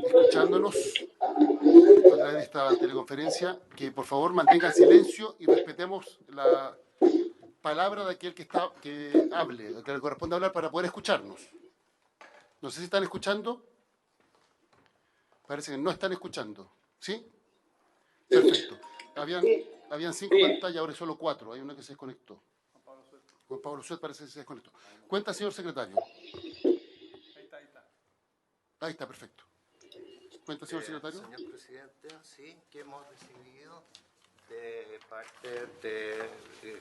Escuchándonos a través de esta teleconferencia, que por favor mantengan silencio y respetemos la palabra de aquel que hable, que le corresponde hablar para poder escucharnos. No sé si están escuchando. Parece que no están escuchando. ¿Sí? Perfecto. Habían 5 pantallas, ahora hay solo 4. Hay una que se desconectó. Juan Pablo Suet parece que se desconectó. Cuenta, señor secretario. Ahí está, perfecto. Cuenta, señor secretario. Señor presidente, sí, que hemos recibido de parte de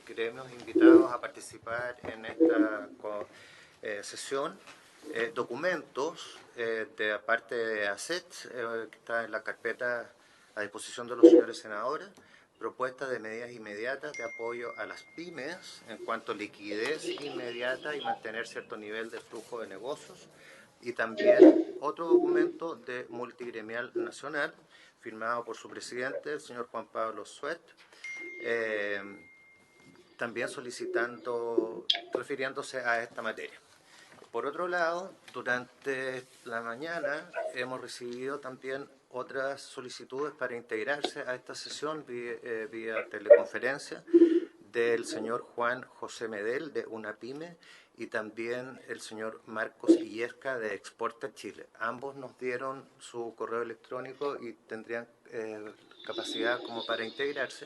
gremios invitados a participar en esta sesión documentos de parte de ACET, que está en la carpeta a disposición de los señores senadores, propuestas de medidas inmediatas de apoyo a las pymes en cuanto a liquidez inmediata y mantener cierto nivel de flujo de negocios, y también otro documento de multigremial nacional firmado por su presidente, el señor Juan Pablo Suet, también refiriéndose a esta materia. Por otro lado, durante la mañana hemos recibido también otras solicitudes para integrarse a esta sesión vía teleconferencia del señor Juan José Medel de UNAPYME y también el señor Marcos Illesca de Exporta Chile. Ambos nos dieron su correo electrónico y tendrían capacidad como para integrarse,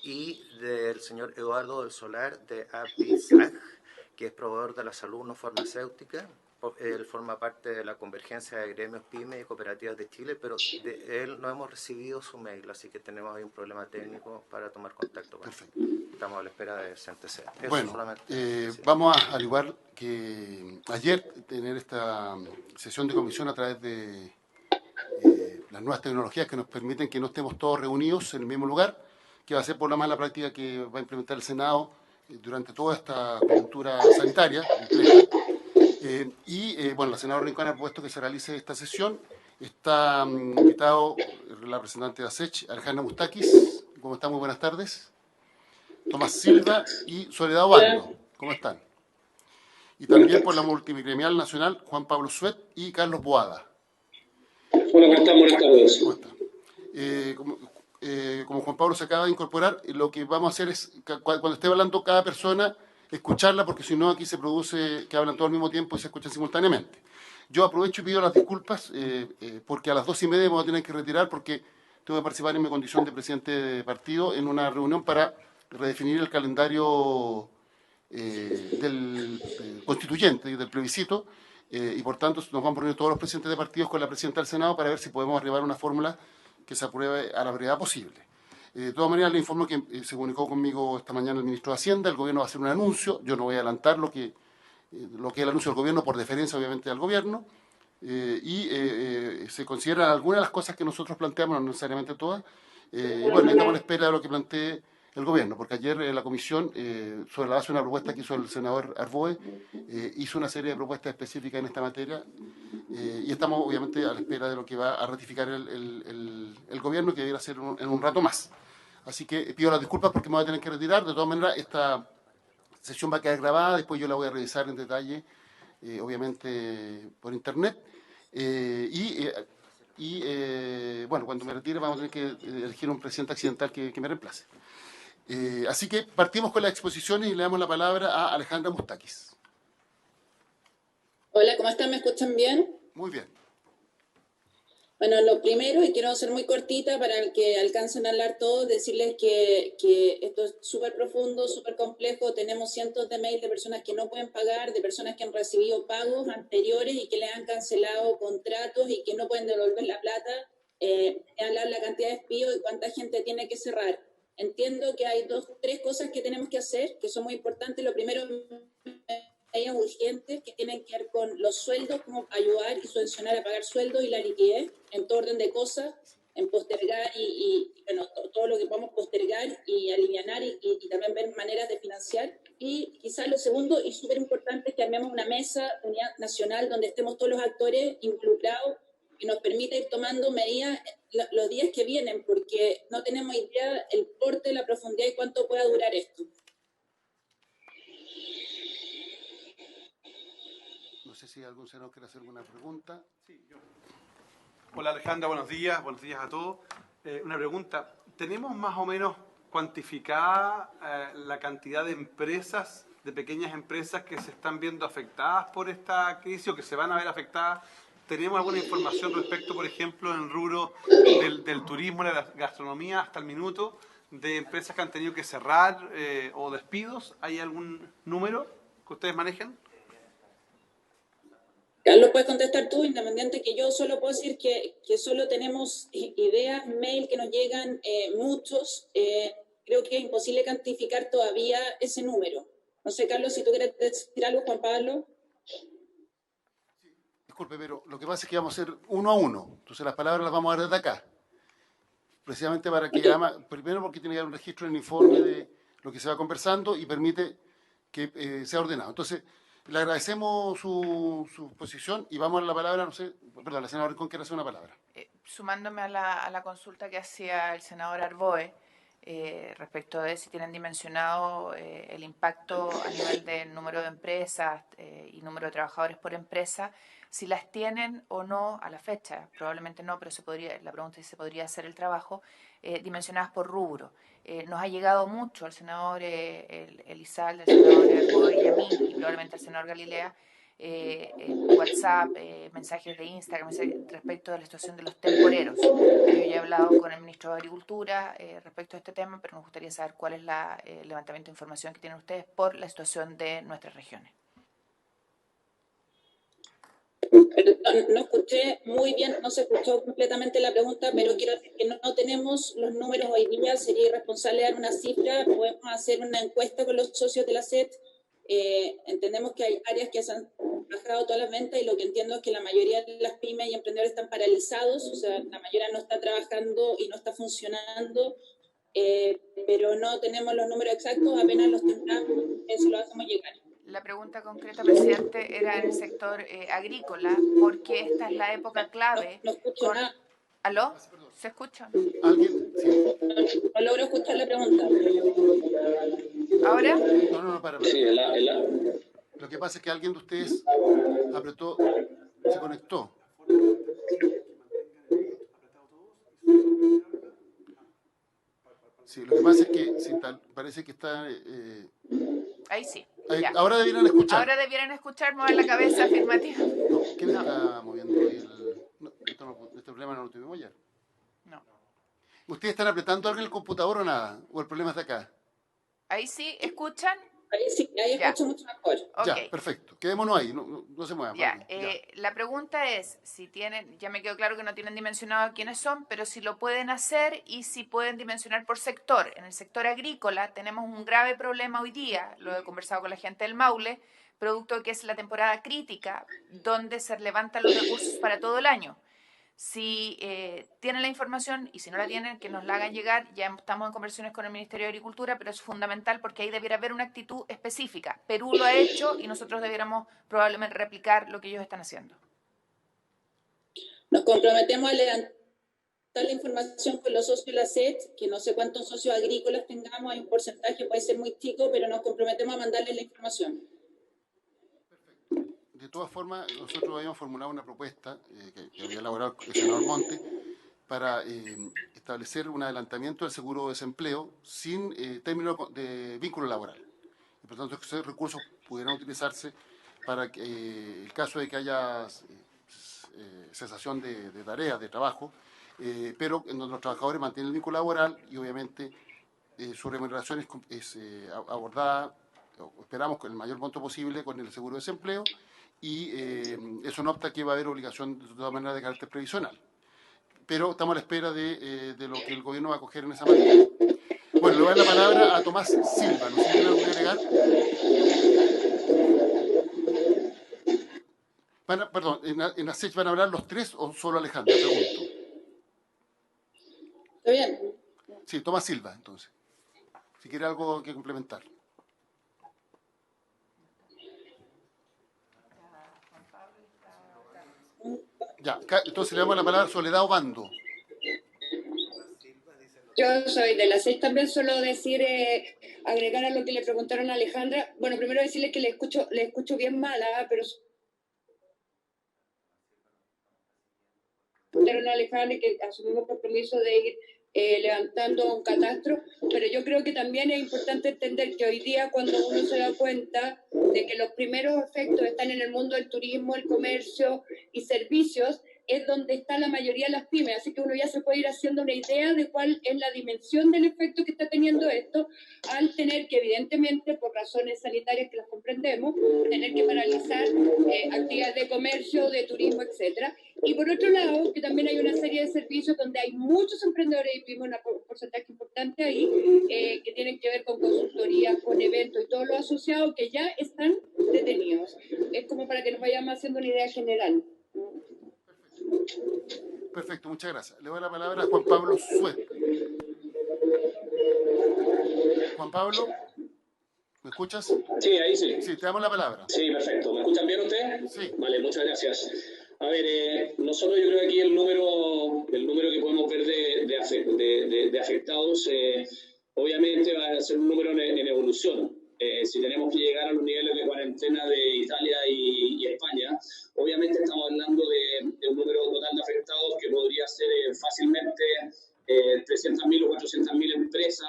y del señor Eduardo del Solar de APISAG, que es proveedor de la salud no farmacéutica. Él forma parte de la convergencia de gremios PYME y cooperativas de Chile, pero de él no hemos recibido su mail, así que tenemos ahí un problema técnico para tomar contacto con él. Estamos a la espera de ese antecedente. Bueno, vamos al igual que ayer, tener esta sesión de comisión a través de las nuevas tecnologías que nos permiten que no estemos todos reunidos en el mismo lugar, que va a ser por la mala práctica que va a implementar el Senado durante toda esta coyuntura sanitaria. Bueno, la senadora Rincón ha propuesto que se realice esta sesión. Está invitado el representante de ASECH, Alejandra Mustakis. ¿Cómo está? Muy buenas tardes. Tomás Silva y Soledad Obando. ¿Cómo están? Y también por la multigremial nacional, Juan Pablo Suet y Carlos Boada. Hola, ¿cómo están? Buenas tardes. ¿Cómo están? Como Juan Pablo se acaba de incorporar, lo que vamos a hacer es, cuando esté hablando cada persona, escucharla, porque si no aquí se produce que hablan todos al mismo tiempo y se escuchan simultáneamente. Yo aprovecho y pido las disculpas, porque a las 2:30 me voy a tener que retirar, porque tengo que participar en mi condición de presidente de partido en una reunión para redefinir el calendario del constituyente y del plebiscito, y por tanto nos vamos a reunir todos los presidentes de partidos con la presidenta del Senado para ver si podemos arribar a una fórmula que se apruebe a la brevedad posible. De todas maneras, le informo que se comunicó conmigo esta mañana el ministro de Hacienda, el gobierno va a hacer un anuncio, yo no voy a adelantar lo que es el anuncio del gobierno por deferencia obviamente al gobierno, se consideran algunas de las cosas que nosotros planteamos, no necesariamente todas, y bueno, estamos a la espera de lo que plantee el gobierno, porque ayer la comisión, sobre la base de una propuesta que hizo el senador Arboe, hizo una serie de propuestas específicas en esta materia, y estamos obviamente a la espera de lo que va a ratificar el gobierno, que debería ser en un rato más. Así que pido las disculpas porque me voy a tener que retirar. De todas maneras, esta sesión va a quedar grabada, después yo la voy a revisar en detalle, obviamente por internet, bueno, cuando me retire vamos a tener que elegir un presidente accidental que me reemplace. Así que partimos con las exposiciones y le damos la palabra a Alejandra Mustakis. Hola, ¿cómo están? ¿Me escuchan bien? Muy bien. Bueno, lo primero, y quiero ser muy cortita para que alcancen a hablar todos, decirles que esto es súper profundo, súper complejo. Tenemos cientos de mails de personas que no pueden pagar, de personas que han recibido pagos anteriores y que les han cancelado contratos y que no pueden devolver la plata. Hablar la cantidad de despidos y cuánta gente tiene que cerrar. Entiendo que hay tres cosas que tenemos que hacer, que son muy importantes. Lo primero, medidas urgentes que tienen que ver con los sueldos, cómo ayudar y subvencionar a pagar sueldos y la liquidez en todo orden de cosas, en postergar bueno, todo lo que podamos postergar y alivianar y también ver maneras de financiar. Y quizás lo segundo y súper importante es que armemos una mesa unidad nacional donde estemos todos los actores involucrados y nos permita ir tomando medidas los días que vienen, porque no tenemos idea el porte, la profundidad y cuánto pueda durar esto. No sé si algún senador quiere hacer alguna pregunta. Sí, yo. Hola Alejandra, buenos días a todos. Una pregunta, ¿tenemos más o menos cuantificada la cantidad de empresas, de pequeñas empresas que se están viendo afectadas por esta crisis o que se van a ver afectadas? ¿Tenemos alguna información respecto, por ejemplo, en el rubro del turismo, de la gastronomía hasta el minuto, de empresas que han tenido que cerrar o despidos? ¿Hay algún número que ustedes manejen? Carlos, puedes contestar tú, independiente que yo solo puedo decir que solo tenemos ideas, mail que nos llegan muchos. Creo que es imposible cuantificar todavía ese número. No sé, Carlos, si tú quieres decir algo, Juan Pablo. Disculpe, pero lo que pasa es que vamos a hacer uno a uno. Entonces las palabras las vamos a dar desde acá. Precisamente para que, primero porque tiene que haber un registro en el informe de lo que se va conversando y permite que sea ordenado. Entonces, le agradecemos su posición y vamos a la palabra, no sé, perdón, la senadora Rincón quiere hacer una palabra. Sumándome a la consulta que hacía el senador Arboe, respecto de si tienen dimensionado el impacto a nivel del número de empresas y número de trabajadores por empresa, si las tienen o no a la fecha, probablemente no, pero la pregunta es si se podría hacer el trabajo, dimensionadas por rubro. Nos ha llegado mucho al senador Elizalde, al senador Arboe y a mí, y probablemente al senador Galilea, WhatsApp, mensajes de Instagram respecto de la situación de los temporeros. Yo ya he hablado con el ministro de Agricultura respecto a este tema, pero nos gustaría saber cuál es el levantamiento de información que tienen ustedes por la situación de nuestras regiones. No escuché muy bien, no se escuchó completamente la pregunta, pero quiero decir que no tenemos los números hoy día, sería irresponsable dar una cifra, podemos hacer una encuesta con los socios de la SET. Entendemos que hay áreas que se han bajado todas las ventas y lo que entiendo es que la mayoría de las pymes y emprendedores están paralizados, o sea, la mayoría no está trabajando y no está funcionando, pero no tenemos los números exactos, apenas los tengamos, eso lo hacemos llegar. La pregunta concreta, presidente, era en el sector agrícola, porque esta es la época clave. No escucho nada. ¿Aló? ¿Se escucha? ¿Alguien? Sí. No logro escuchar la pregunta. ¿Ahora? No, para. Sí, Lo que pasa es que alguien de ustedes apretó, se conectó. Sí, lo que pasa es que parece que está... Ahí sí. Ahora debieran escuchar. Ahora debieran escuchar, mover la cabeza afirmativa. No, ¿quién está moviendo el...? No, este problema no lo tuvimos ayer. No. ¿Ustedes están apretando algo en el computador o nada? ¿O el problema es de acá? Ahí sí, ¿escuchan? Ahí sí, ahí Ya, escucho mucho mejor. Ya, ok. perfecto. Quedémonos ahí, no se muevan. Ya, Vale, ya. la pregunta es si tienen, ya me quedó claro que no tienen dimensionado quiénes son, pero si lo pueden hacer y si pueden dimensionar por sector. En el sector agrícola tenemos un grave problema hoy día, lo he conversado con la gente del Maule, producto de que es la temporada crítica donde se levantan los recursos para todo el año. Si tienen la información y si no la tienen, que nos la hagan llegar. Ya estamos en conversaciones con el Ministerio de Agricultura, pero es fundamental porque ahí debiera haber una actitud específica. Perú lo ha hecho y nosotros debiéramos probablemente replicar lo que ellos están haciendo. Nos comprometemos a levantar la información con los socios de la SET, que no sé cuántos socios agrícolas tengamos, hay un porcentaje, puede ser muy chico, pero nos comprometemos a mandarles la información. De todas formas, nosotros habíamos formulado una propuesta que había elaborado el senador Monte para establecer un adelantamiento del seguro de desempleo sin término de vínculo laboral. Y por tanto, que esos recursos pudieran utilizarse para que, el caso de que haya cesación de tareas, de trabajo, pero en donde los trabajadores mantienen el vínculo laboral y obviamente su remuneración es abordada, esperamos, con el mayor monto posible con el seguro de desempleo, y eso no opta que va a haber obligación de todas maneras de carácter previsional. Pero estamos a la espera de lo que el gobierno va a coger en esa materia. Bueno, le voy a dar la palabra a Tomás Silva. ¿No sé si tiene algo que agregar? Perdón, ¿en ASECH van a hablar los tres o solo Alejandra? Pregunto. ¿Está bien? Sí, Tomás Silva, entonces. Si quiere algo que complementar. Ya, entonces le damos la palabra a Soledad Obando. Yo soy de la SES también, solo decir, agregar a lo que le preguntaron a Alejandra. Bueno, primero decirle que le escucho bien mala, pero preguntaron a Alejandra que asumimos compromiso de ir levantando un catastro, pero yo creo que también es importante entender que hoy día cuando uno se da cuenta de que los primeros efectos están en el mundo del turismo, el comercio y servicios, es donde está la mayoría de las pymes, así que uno ya se puede ir haciendo una idea de cuál es la dimensión del efecto que está teniendo esto, al tener que, evidentemente, por razones sanitarias que las comprendemos, tener que paralizar actividades de comercio, de turismo, etcétera. Y por otro lado, que también hay una serie de servicios donde hay muchos emprendedores y pymes, un porcentaje importante ahí, que tienen que ver con consultorías, con eventos y todo lo asociado, que ya están detenidos. Es como para que nos vayamos haciendo una idea general. Perfecto, muchas gracias. Le doy la palabra a Juan Pablo Suet. Juan Pablo, ¿me escuchas? Sí, ahí sí. Sí, te damos la palabra. Sí, perfecto. ¿Me escuchan bien ustedes? Sí. Vale, muchas gracias. A ver, nosotros yo creo que aquí el número que podemos ver de afectados, obviamente va a ser un número en evolución. Si tenemos que llegar a los niveles de cuarentena de Italia y España, obviamente estamos hablando de un número total de afectados que podría ser fácilmente 300.000 o 400.000 empresas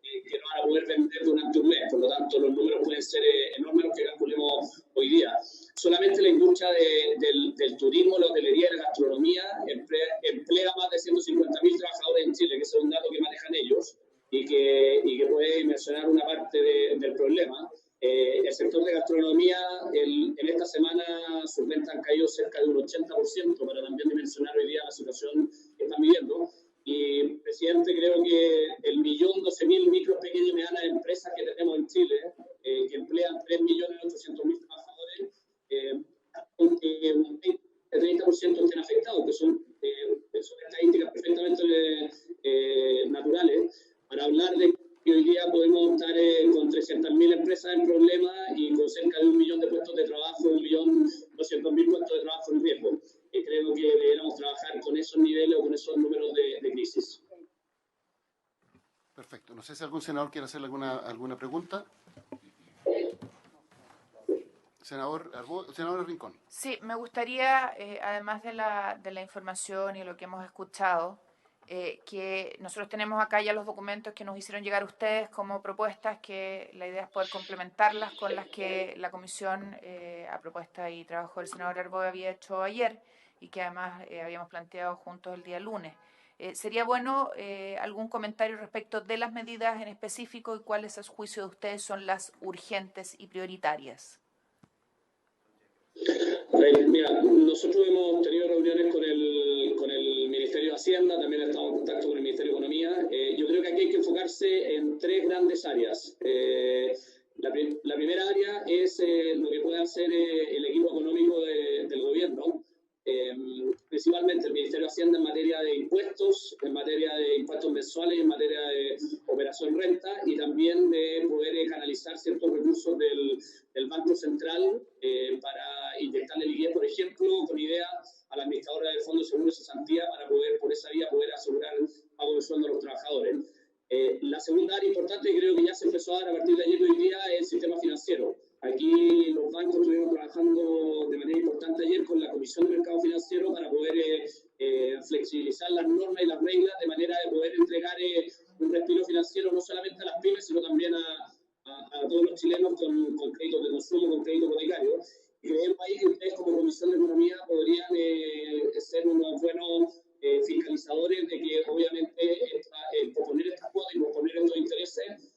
que no van a poder vender durante un mes. Por lo tanto, los números pueden ser enormes los que calculemos hoy día. Solamente la industria del turismo, la hotelería y la gastronomía emplea más de 150.000 trabajadores en Chile, que es un dato que manejan ellos y que puede mencionar una parte del problema. El sector de gastronomía, en esta semana sus ventas han caído cerca de un 80%, para también dimensionar hoy día la situación que están viviendo. Y, presidente, creo que el 1.012.000 micro, pequeñas y medianas empresas que tenemos en Chile, que emplean 3.800.000 trabajadores, un 30% estén afectados, que son estadísticas perfectamente naturales, para hablar de que hoy día podemos estar con 300.000 empresas en problemas y con cerca de 1 millón de puestos de trabajo, 1.200.000 puestos de trabajo en riesgo. Creo que deberíamos trabajar con esos niveles o con esos números de crisis. Perfecto. No sé si algún senador quiere hacerle alguna pregunta. Senador Rincón. Sí, me gustaría, además de la información y lo que hemos escuchado, que nosotros tenemos acá ya los documentos que nos hicieron llegar ustedes como propuestas, que la idea es poder complementarlas con las que la comisión, a propuesta y trabajo del senador Arboe, había hecho ayer y que además habíamos planteado juntos el día lunes. Sería bueno algún comentario respecto de las medidas en específico y cuáles, a su juicio de ustedes, son las urgentes y prioritarias. Mira, nosotros hemos tenido reuniones con el Ministerio de Hacienda, también estamos en contacto con el Ministerio de Economía. Yo creo que aquí hay que enfocarse en tres grandes áreas. La primera área es lo que puede hacer el equipo económico del gobierno, principalmente el Ministerio de Hacienda en materia de impuestos, en materia de impuestos mensuales, en materia de operación renta y también de poder canalizar ciertos recursos del Banco Central para inyectarle liquidez, por ejemplo, con idea a la administradora del Fondo de Seguro de Cesantía para poder, por esa vía, poder asegurar el pago de sueldo a los trabajadores. La segunda área importante, creo que ya se empezó a dar a partir de ayer y hoy día, es el sistema financiero. Aquí los bancos estuvieron trabajando de manera importante ayer con la Comisión de Mercado Financiero para poder flexibilizar las normas y las reglas de manera de poder entregar un respiro financiero no solamente a las pymes, sino también a todos los chilenos con créditos de consumo, con crédito hipotecario. Y creemos ahí que ustedes como Comisión de Economía podrían ser unos buenos fiscalizadores de que obviamente proponer estas cuotas y proponer estos intereses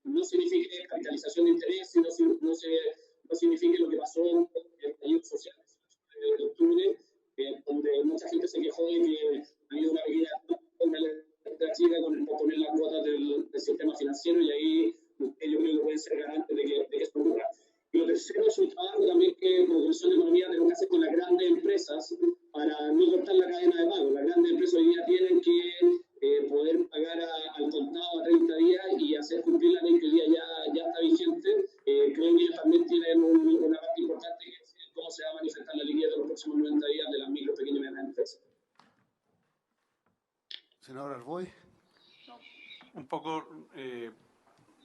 no signifique capitalización de interés, no signifique lo que pasó en el estallido social de octubre, donde mucha gente se quejó de que ha habido una pequeña chica con poner las cuotas del sistema financiero y ahí yo creo que pueden ser garantes de que esto ocurra. Y lo tercero es un trabajo también que como Comisión de Economía tenemos que hacer con las grandes empresas para no cortar la cadena de pago. Las grandes empresas hoy día tienen que poder pagar al contado a 30 días y hacer cumplir la ley que hoy día ya está vigente. Creo que ellos también tienen una parte importante que es cómo se va a manifestar la liquidez de los próximos 90 días de las micro, pequeñas y medianas empresas. Senador Arboe. Un poco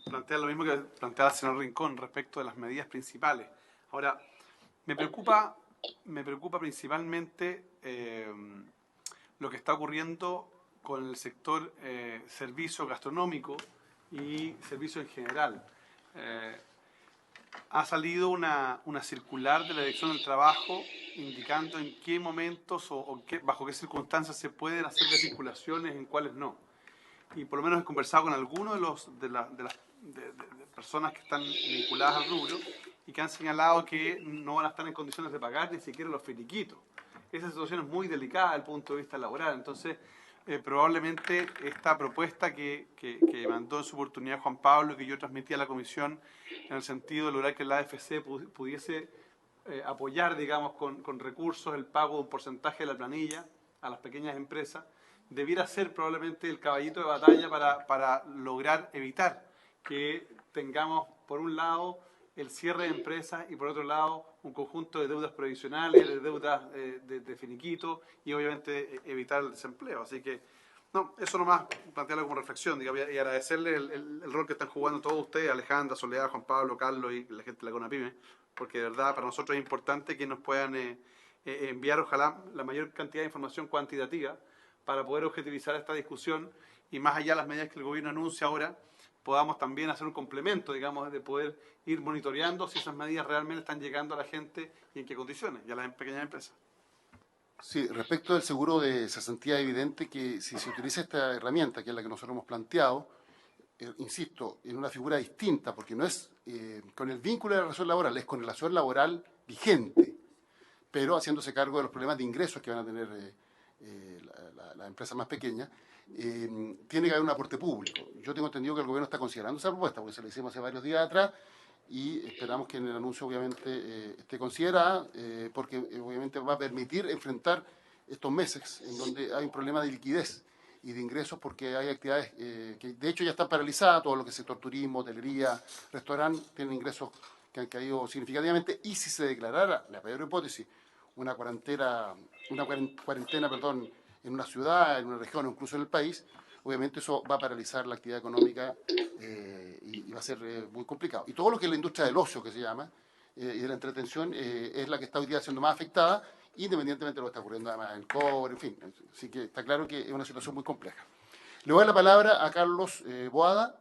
plantea lo mismo que planteaba el senador Rincón respecto de las medidas principales. Ahora, me preocupa principalmente lo que está ocurriendo con el sector servicio gastronómico y servicio en general. Ha salido una circular de la Dirección del Trabajo indicando en qué momentos o bajo qué circunstancias se pueden hacer desvinculaciones, en cuáles no. Y por lo menos he conversado con algunos de las personas que están vinculadas al rubro y que han señalado que no van a estar en condiciones de pagar ni siquiera los finiquitos. Esa situación es muy delicada desde el punto de vista laboral. Entonces, probablemente esta propuesta que mandó en su oportunidad Juan Pablo, que yo transmití a la comisión en el sentido de lograr que la AFC pudiese apoyar, digamos, con recursos el pago de un porcentaje de la planilla a las pequeñas empresas, debiera ser probablemente el caballito de batalla para lograr evitar que tengamos, por un lado, el cierre de empresas y, por otro lado, un conjunto de deudas previsionales, de deudas de finiquito y, obviamente, evitar el desempleo. Así que, no, eso nomás plantearlo como reflexión, digamos, y agradecerle el rol que están jugando todos ustedes, Alejandra, Soledad, Juan Pablo, Carlos y la gente de la CONAPYME, porque de verdad para nosotros es importante que nos puedan enviar, ojalá, la mayor cantidad de información cuantitativa para poder objetivizar esta discusión y más allá de las medidas que el gobierno anuncia ahora, podamos también hacer un complemento, digamos, de poder ir monitoreando si esas medidas realmente están llegando a la gente y en qué condiciones, y a las pequeñas empresas. Sí, respecto del seguro de cesantía, es evidente que si se utiliza esta herramienta, que es la que nosotros hemos planteado, insisto, en una figura distinta, porque no es con el vínculo de la relación laboral, es con relación laboral vigente, pero haciéndose cargo de los problemas de ingresos que van a tener las empresas más pequeñas, tiene que haber un aporte público. Yo tengo entendido que el gobierno está considerando esa propuesta, porque se la hicimos hace varios días atrás, y esperamos que en el anuncio obviamente esté considerada, porque obviamente va a permitir enfrentar estos meses en donde hay un problema de liquidez y de ingresos, porque hay actividades que de hecho ya están paralizadas, todo lo que es sector turismo, hotelería, restaurante, tienen ingresos que han caído significativamente, y si se declarara, la peor hipótesis, una cuarentena, en una ciudad, en una región o incluso en el país, obviamente eso va a paralizar la actividad económica y va a ser muy complicado. Y todo lo que es la industria del ocio, que se llama, y de la entretención, es la que está hoy día siendo más afectada, independientemente de lo que está ocurriendo además en el cobre, en fin. Así que está claro que es una situación muy compleja. Le doy la palabra a Carlos Boada.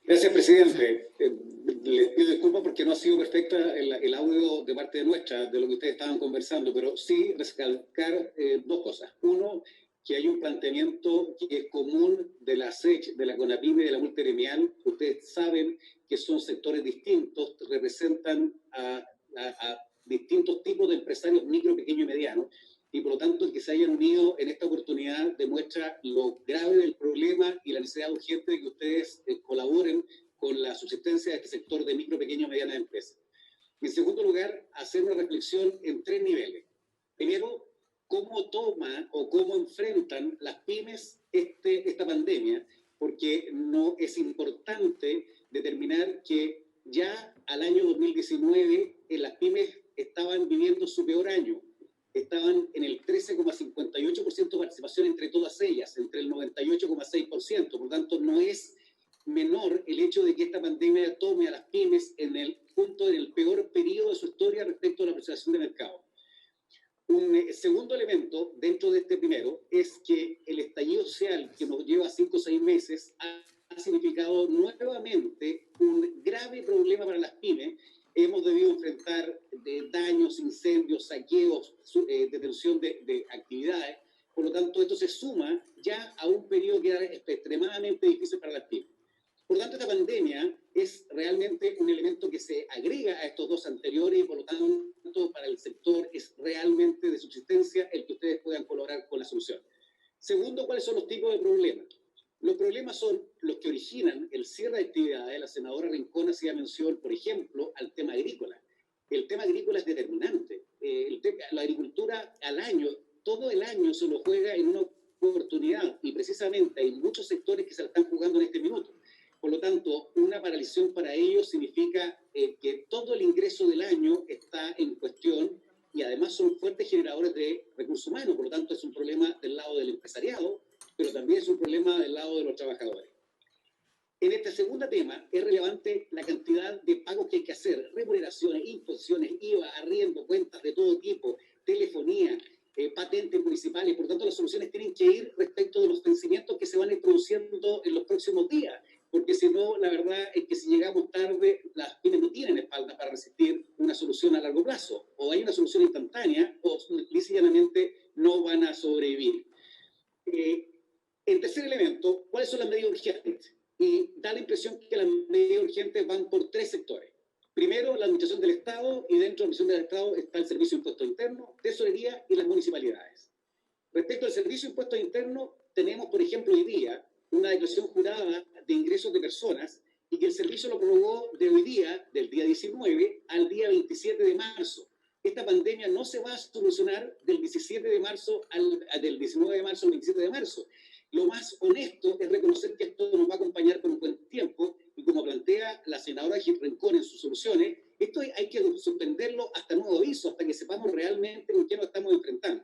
Gracias, presidente. Les pido disculpas porque no ha sido perfecta el audio de parte de nuestra, de lo que ustedes estaban conversando, pero sí recalcar dos cosas. Uno, que hay un planteamiento que es común de la SECH, de la CONAPYME y de la multigremial. Ustedes saben que son sectores distintos, representan a distintos tipos de empresarios micro, pequeño y mediano, y por lo tanto el que se hayan unido en esta oportunidad demuestra lo grave del problema y la necesidad urgente de que ustedes colaboren con la subsistencia de este sector de micro, pequeño y medianas empresas. En segundo lugar, hacer una reflexión en tres niveles. Primero, cómo toma o cómo enfrentan las pymes esta pandemia, porque no es importante determinar que ya al año 2019 las pymes estaban viviendo su peor año, estaban en el 13,58% de participación entre todas ellas, entre el 98,6%, por lo tanto no es menor el hecho de que esta pandemia tome a las pymes en el peor periodo de su historia respecto a la presentación de mercado. Un segundo elemento dentro de este primero es que el estallido social que nos lleva 5 o 6 meses ha significado nuevamente un grave problema para las pymes. Hemos debido enfrentar daños, incendios, saqueos, detención de actividades. Por lo tanto, esto se suma ya a un periodo que era extremadamente difícil para las pymes. Por lo tanto, esta pandemia es realmente un elemento que se agrega a estos dos anteriores y por lo tanto para el sector es realmente de subsistencia el que ustedes puedan colaborar con la solución. Segundo, ¿cuáles son los tipos de problemas? Los problemas son los que originan el cierre de actividades. La senadora Rincón hacía mención, por ejemplo, al tema agrícola. El tema agrícola es determinante. La agricultura al año, todo el año se lo juega en una oportunidad y precisamente hay muchos sectores que se la están jugando en este minuto. Por lo tanto, una paralización para ellos significa que todo el ingreso del año está en cuestión y además son fuertes generadores de recursos humanos. Por lo tanto, es un problema del lado del empresariado, pero también es un problema del lado de los trabajadores. En este segundo tema es relevante la cantidad de pagos que hay que hacer, remuneraciones, imposiciones, IVA, arriendo, cuentas de todo tipo, telefonía, patentes municipales. Por lo tanto, las soluciones tienen que ir respecto de los vencimientos que se van a ir produciendo en los próximos días, porque si no, la verdad es que si llegamos tarde, las pymes no tienen espalda para resistir una solución a largo plazo. O hay una solución instantánea o lisianamente no van a sobrevivir. En tercer elemento, ¿cuáles son las medidas urgentes? Y da la impresión que las medidas urgentes van por tres sectores. Primero, la administración del Estado, y dentro de la administración del Estado está el Servicio de Impuestos Internos, Tesorería y las municipalidades. Respecto al Servicio de Impuestos Internos, tenemos, por ejemplo, hoy día una declaración jurada de ingresos de personas y que el servicio lo prorrogó de hoy día, del día 19 al día 27 de marzo. Esta pandemia no se va a solucionar del 17 de marzo del 19 de marzo al 27 de marzo. Lo más honesto es reconocer que esto nos va a acompañar por un buen tiempo y como plantea la senadora Rincón en sus soluciones, esto hay que suspenderlo hasta nuevo aviso, hasta que sepamos realmente con qué nos estamos enfrentando.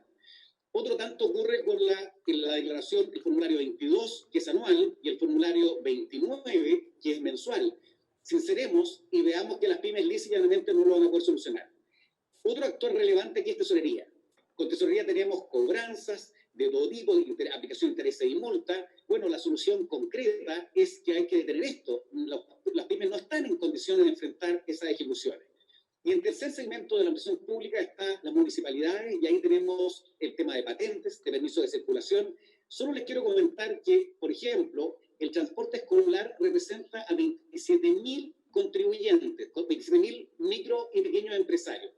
Otro tanto ocurre con la declaración, el formulario 22, que es anual, y el formulario 29, que es mensual. Sinceremos y veamos que las pymes lícitamente no lo van a poder solucionar. Otro actor relevante que es tesorería. Con tesorería tenemos cobranzas de todo tipo, de aplicación de intereses y multa. Bueno, la solución concreta es que hay que detener esto. Las pymes no están en condiciones de enfrentar esas ejecuciones. Y en tercer segmento de la administración pública están las municipalidades, y ahí tenemos el tema de patentes, de permiso de circulación. Solo les quiero comentar que, por ejemplo, el transporte escolar representa a 27.000 contribuyentes, 27.000 micro y pequeños empresarios.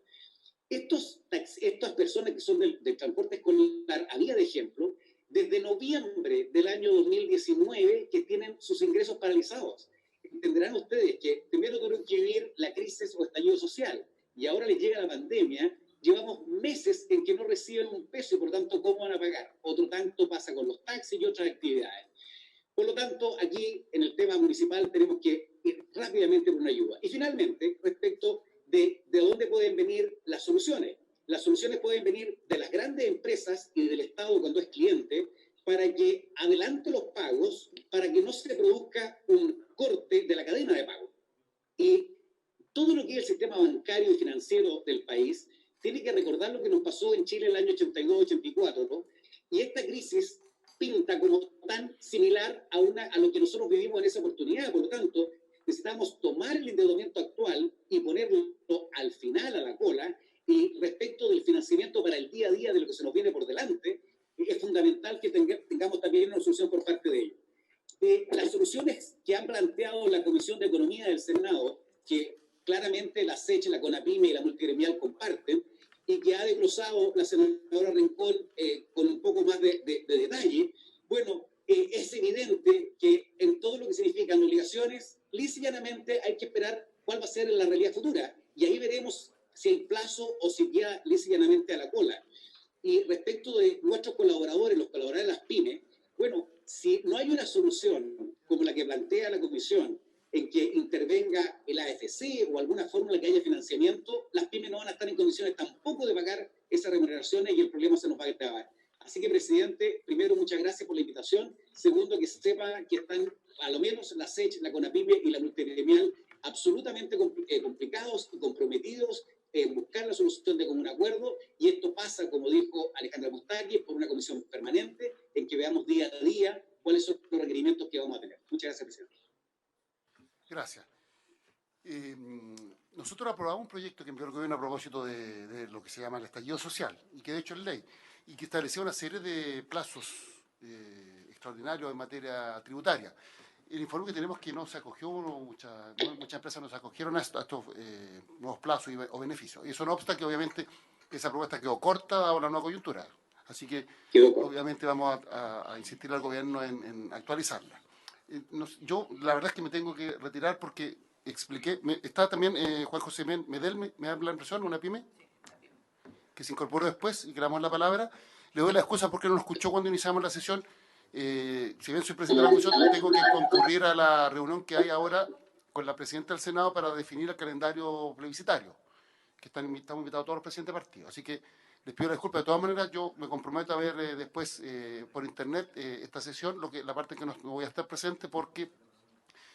Estas personas que son del transporte escolar, a vía de ejemplo, desde noviembre del año 2019 que tienen sus ingresos paralizados. Entenderán ustedes que primero tuvieron que vivir la crisis o estallido social y ahora les llega la pandemia. Llevamos meses en que no reciben un peso y por lo tanto, ¿cómo van a pagar? Otro tanto pasa con los taxis y otras actividades. Por lo tanto, aquí en el tema municipal tenemos que ir rápidamente por una ayuda. Y finalmente, respecto de dónde pueden venir las soluciones. Las soluciones pueden venir de las grandes empresas y del Estado cuando es cliente, para que adelante los pagos, para que no se produzca un corte de la cadena de pago. Y todo lo que es el sistema bancario y financiero del país tiene que recordar lo que nos pasó en Chile en el año 82-84, ¿no? Y esta crisis pinta como tan similar a lo que nosotros vivimos en esa oportunidad. Por lo tanto, necesitamos tomar el endeudamiento actual y ponerlo al final a la cola. Y respecto del financiamiento para el día a día de lo que se nos viene por delante, es fundamental que tengamos también una solución por parte de ellos. Las soluciones que han planteado la Comisión de Economía del Senado, que claramente la SECH, la CONAPYME y la multigremial comparten, y que ha desglosado la senadora Rincón con un poco más de detalle, bueno, es evidente que en todo lo que significan obligaciones, lisa y llanamente hay que esperar cuál va a ser la realidad futura, y ahí veremos si hay plazo o si queda lisa y llanamente a la cola. Y respecto de nuestros colaboradores, los colaboradores de las pymes, bueno, si no hay una solución como la que plantea la Comisión, en que intervenga el AFC o alguna fórmula que haya financiamiento, las pymes no van a estar en condiciones tampoco de pagar esas remuneraciones y el problema se nos va a agravar. Así que, presidente, primero, muchas gracias por la invitación. Segundo, que sepa que están, a lo menos la SECH, la CONAPYME y la multigremial, absolutamente complicados y comprometidos en buscar la solución de común acuerdo, y esto pasa, como dijo Alejandra Mustakis, por una comisión permanente en que veamos día a día cuáles son los requerimientos que vamos a tener. Muchas gracias, presidente. Gracias. Nosotros aprobamos un proyecto que envió el gobierno a propósito de lo que se llama el estallido social, y que de hecho es ley, y que establecía una serie de plazos extraordinarios en materia tributaria. El informe que tenemos que no se acogió, muchas empresas no se acogieron a estos nuevos plazos o beneficios. Y eso no obsta que obviamente esa propuesta quedó corta dada la nueva coyuntura. Así que obviamente vamos a insistir al gobierno en actualizarla. Yo la verdad es que me tengo que retirar porque expliqué. Está también Juan José Medel, me da la impresión, una pyme, que se incorporó después y que le damos la palabra. Le doy la excusa porque no lo escuchó cuando iniciamos la sesión. Si bien soy presidente de la comisión, tengo que concurrir a la reunión que hay ahora con la presidenta del Senado para definir el calendario plebiscitario, que estamos invitados todos los presidentes de partidos. Así que les pido la disculpa. De todas maneras, yo me comprometo a ver después por internet esta sesión, la parte en que no voy a estar presente porque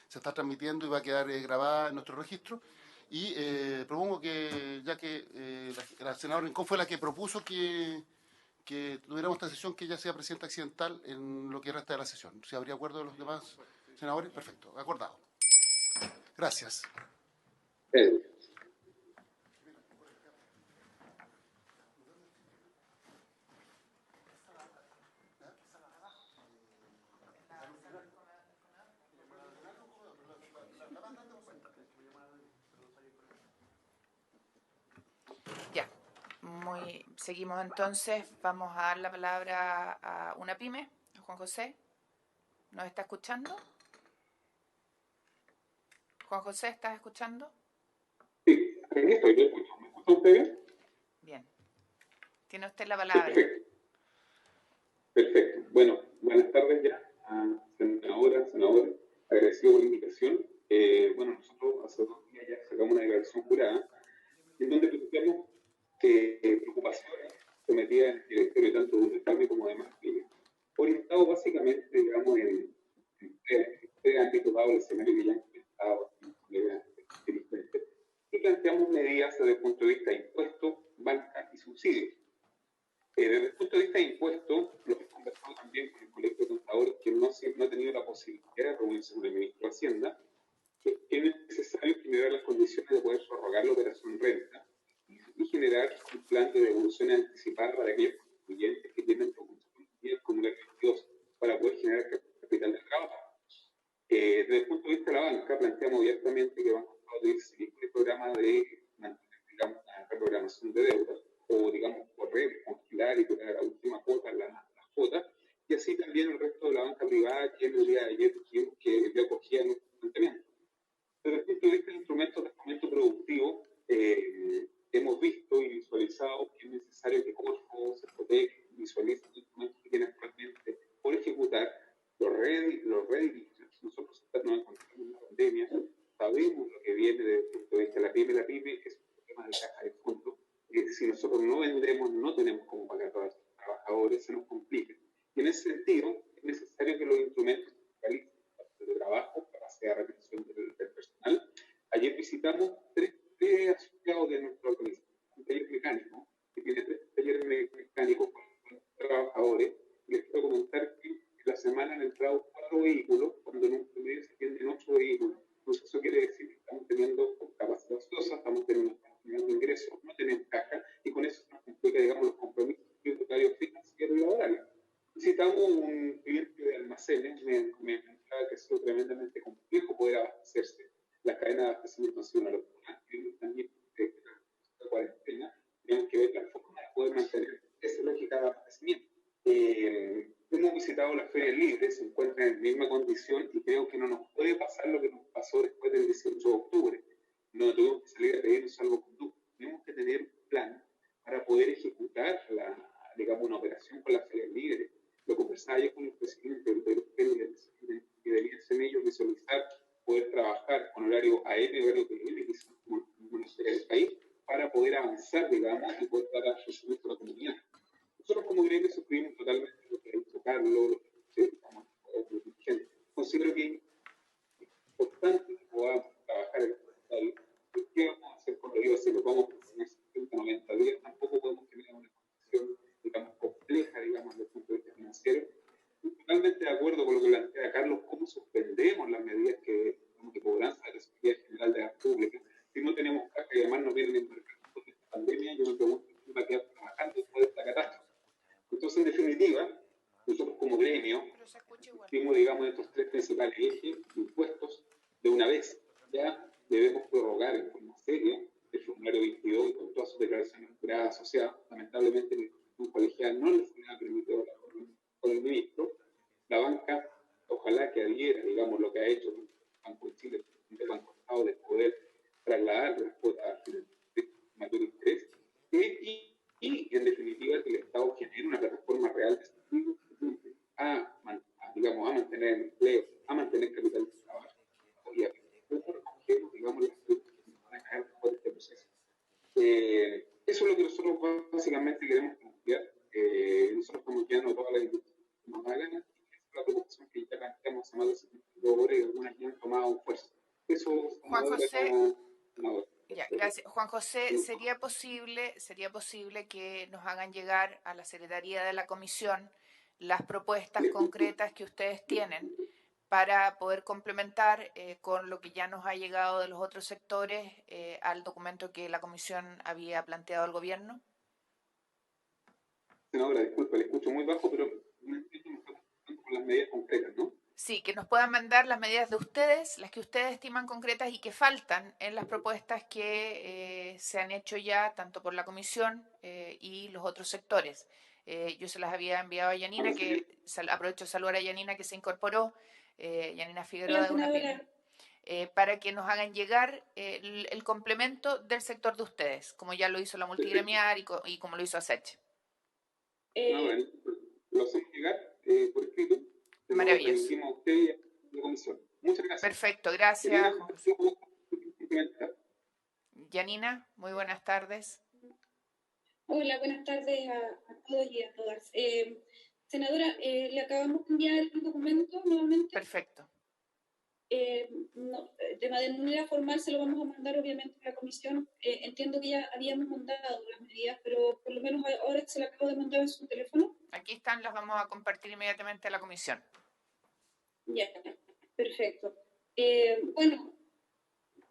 se está transmitiendo y va a quedar grabada en nuestro registro. Y propongo que, ya que la senadora Rincón fue la que propuso que tuviéramos esta sesión, que ella sea presidenta accidental en lo que resta de la sesión. Si habría acuerdo de los demás senadores, perfecto, acordado. Gracias. Ya, seguimos entonces. Vamos a dar la palabra a una pyme, a Juan José. ¿Nos está escuchando? Juan José, ¿estás escuchando? Sí, aquí estoy, lo escucho. ¿Me escucha usted? Bien. Tiene usted la palabra. Perfecto. Perfecto. Bueno, buenas tardes ya a senadores. Agradecido por la invitación. Bueno, nosotros hace 2 días ya sacamos una declaración jurada en donde planteamos preocupaciones sometidas en el directorio tanto de UNESCAME como de MASPYME, orientado básicamente, digamos, en tres ámbitos dado el escenario que ya han comentado y planteamos medidas desde el punto de vista de impuestos, bancas y subsidios. Desde el punto de vista de impuestos, lo que he conversado también con el Colegio de Contadores, que no ha tenido la posibilidad de reunirse con el ministro de Hacienda, que es necesario generar las condiciones de poder prorrogar la operación renta y generar un plan de devoluciones anticipadas para aquellos contribuyentes que tienen contribuyentes como el 22 para poder generar capital de trabajo. Desde el punto de vista de la banca, planteamos abiertamente que vamos a utilizar el programa de mantener, digamos, la reprogramación de deuda, o, digamos, correr, congelar y poner a la última cuota las cuotas, y así también el resto de la banca privada que en el día de ayer dijimos que ya acogía nuestro planteamiento. Desde el punto de vista de instrumentos de fomento productivo, hemos visto y visualizado que es necesario que Corfo, Cercotec, visualice los instrumentos que tiene actualmente por ejecutar, los redirigen. Nosotros nos encontramos en una pandemia, sabemos lo que viene desde el punto de vista de la pyme es un problema de caja de fondo. Si nosotros no vendemos, no tenemos cómo pagar a los trabajadores, se nos complica. Y en ese sentido, es necesario que los instrumentos se realicen de trabajo para hacer retención del personal. Ayer visitamos tres asociados de nuestra organización, un taller mecánico, que tiene 3 talleres mecánicos con trabajadores. Les quiero comentar que en la semana han entrado 4 vehículos, cuando en un promedio se tienden 8 vehículos. Entonces eso quiere Visitamos un cliente de almacenes, me comentaba que ha sido tremendamente complejo poder abastecerse. Las cadenas de abastecimiento han sido una locura. También la cuarentena, tenemos que ver la forma de poder mantener esa lógica de abastecimiento. Hemos visitado las ferias libres, se encuentran en misma condición y creo que no nos puede pasar lo que nos pasó después del 18 de octubre. No tuvimos que salir a pedir un salvoconducto. Tenemos que tener un plan para poder ejecutar una operación con las ferias libres. Lo conversaba yo con el presidente que debían ser ellos visualizar, poder trabajar con horario AM y horario PM, que son como la feria del país, para poder avanzar, digamos, y poder dar a resolver la comunidad. Nosotros como gremio suscribimos totalmente lo que ha dicho Carlos, lo que estamos dirigentes. Considero que es importante que podamos trabajar en este país. ¿Qué vamos a hacer con los días si nos vamos a poner 70, 90 días? Tampoco podemos tener una condición, digamos, compleja, digamos, desde el punto de vista financiero. Totalmente de acuerdo con lo que plantea Carlos, cómo suspendemos las medidas de cobranza de la Seguridad General de la República. Si no tenemos caja y además no vienen en mercado de esta pandemia, yo me pregunto quién va a quedar trabajando después de esta catástrofe. Entonces, en definitiva, nosotros como gremio fuimos, digamos, estos tres principales ejes impuestos de una vez. Ya debemos prorrogar en forma seria el formulario 22 y con todas sus declaraciones juradas asociadas. Lamentablemente, en el Consejo Colegial no les fue permitido con el ministro. La banca, ojalá que adhiera, digamos, lo que ha hecho el Banco de Chile, el Banco Estado, de poder trasladar las cuotas de mayor interés. Y en definitiva, que el Estado genere una plataforma real de sentido a mantener el empleo, a mantener capital de trabajo y a cómo recogemos, digamos, las frutas que nos van a caer después de este proceso. Eso es lo que nosotros básicamente queremos plantear. Nosotros estamos guiando todas las instituciones que nos hagan, y esa es la preocupación que ya planteamos hace más de 72 horas y algunas ya han tomado fuerza. Eso, Juan José. como Ya, gracias. Juan José, ¿sería posible que nos hagan llegar a la Secretaría de la Comisión las propuestas concretas que ustedes tienen para poder complementar con lo que ya nos ha llegado de los otros sectores al documento que la Comisión había planteado al Gobierno? Senadora, disculpe, le escucho muy bajo, pero no entiendo, me está preguntando por las medidas concretas, ¿no? Sí, que nos puedan mandar las medidas de ustedes, las que ustedes estiman concretas y que faltan en las propuestas que se han hecho ya, tanto por la Comisión y los otros sectores. Yo se las había enviado a Yanina, que aprovecho de saludar a Yanina, que se incorporó, Yanina Figueroa de UNAPYME, para que nos hagan llegar el complemento del sector de ustedes, como ya lo hizo la multigremial y como lo hizo ASECH. Bueno, lo hacemos llegar por escrito. Maravilloso. A usted y a la comisión. Muchas gracias. Perfecto, gracias. Yanina, muy buenas tardes. Hola, buenas tardes a todos y a todas. Senadora, le acabamos de enviar el documento nuevamente. Perfecto. De manera formal se lo vamos a mandar obviamente a la comisión. Entiendo que ya habíamos mandado las medidas, pero por lo menos ahora se la acabo de mandar en su teléfono. Aquí están, las vamos a compartir inmediatamente a la comisión. Ya, perfecto. Bueno,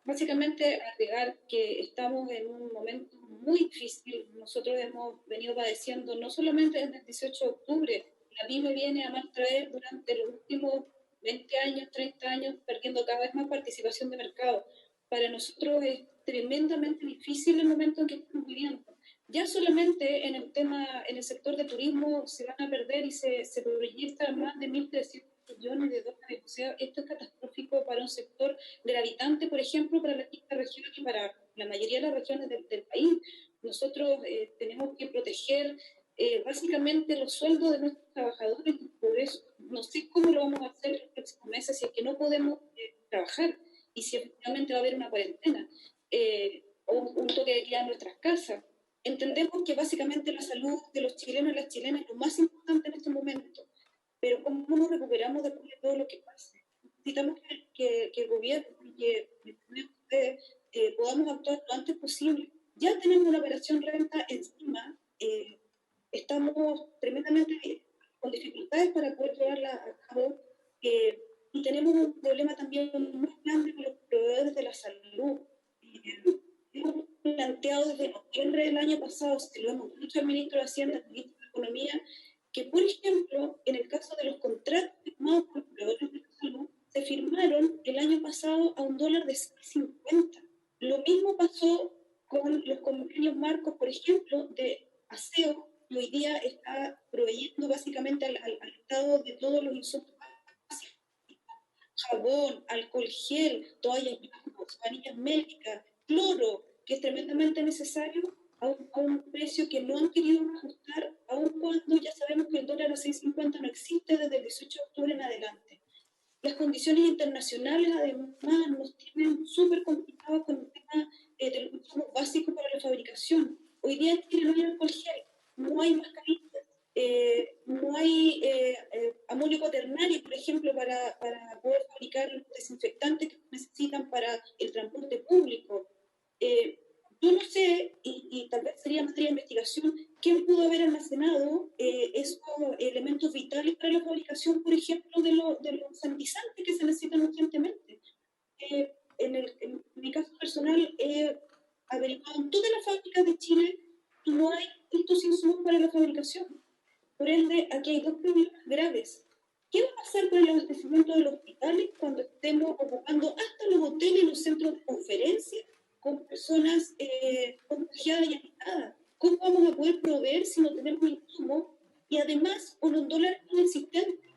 básicamente agregar que estamos en un momento muy difícil. Nosotros hemos venido padeciendo no solamente desde el 18 de octubre, la PYME viene a más traer durante los últimos 20 años, 30 años, perdiendo cada vez más participación de mercado. Para nosotros es tremendamente difícil el momento en que estamos viviendo. Ya solamente en el sector de turismo se van a perder y se proyectan más de 1.300 millones de dólares. O sea, esto es catastrófico para un sector del habitante, por ejemplo, para la quinta región y para la mayoría de las regiones del país. Nosotros tenemos que proteger básicamente los sueldos de nuestros trabajadores, y por eso no sé cómo lo vamos a hacer en los próximos meses si es que no podemos trabajar y si efectivamente va a haber una cuarentena o un toque de queda en nuestras casas. Entendemos que básicamente la salud de los chilenos y las chilenas es lo más importante en este momento, pero ¿cómo nos recuperamos después de todo lo que pase? Necesitamos que el gobierno y que podamos actuar lo antes posible. Ya tenemos una operación renta encima, estamos tremendamente con dificultades para poder llevarla a cabo y tenemos un problema también muy grande con los proveedores de la salud. Hemos planteado desde noviembre del año pasado, se lo hemos dicho al ministro de Hacienda, al ministro de Economía, que, por ejemplo, en el caso de los contratos firmados por los proveedores de la salud, se firmaron el año pasado a $1 de 6.50. Lo mismo pasó con los convenios marcos, por ejemplo, de aseo, que hoy día está proveyendo básicamente al Estado de todos los insumos básicos: jabón, alcohol gel, toallas blancas, varillas médicas, cloro, que es tremendamente necesario, a un precio que no han querido ajustar, aun cuando ya sabemos que el dólar a 6.50 no existe desde el 18 de octubre en adelante. Las condiciones internacionales, además, nos tienen súper complicados con el tema de los insumos básicos para la fabricación. Hoy día en Chile no hay alcohol gel, no hay mascarillas, no hay amonio cuaternario, por ejemplo, para poder fabricar los desinfectantes que necesitan para el transporte público. Yo no sé, y tal vez sería materia de investigación, quién pudo haber almacenado esos elementos vitales para la fabricación, por ejemplo, de los sanitizantes que se necesitan urgentemente. En mi caso personal, he averiguado en todas las fábricas de Chile y no hay estos insumos para la fabricación. Por ende, aquí hay dos problemas graves. ¿Qué va a pasar con el abastecimiento de los hospitales cuando estemos ocupando hasta los hoteles y los centros de conferencia con personas contagiadas y afectadas? ¿Cómo vamos a poder proveer si no tenemos insumos y además con los dólares inexistentes?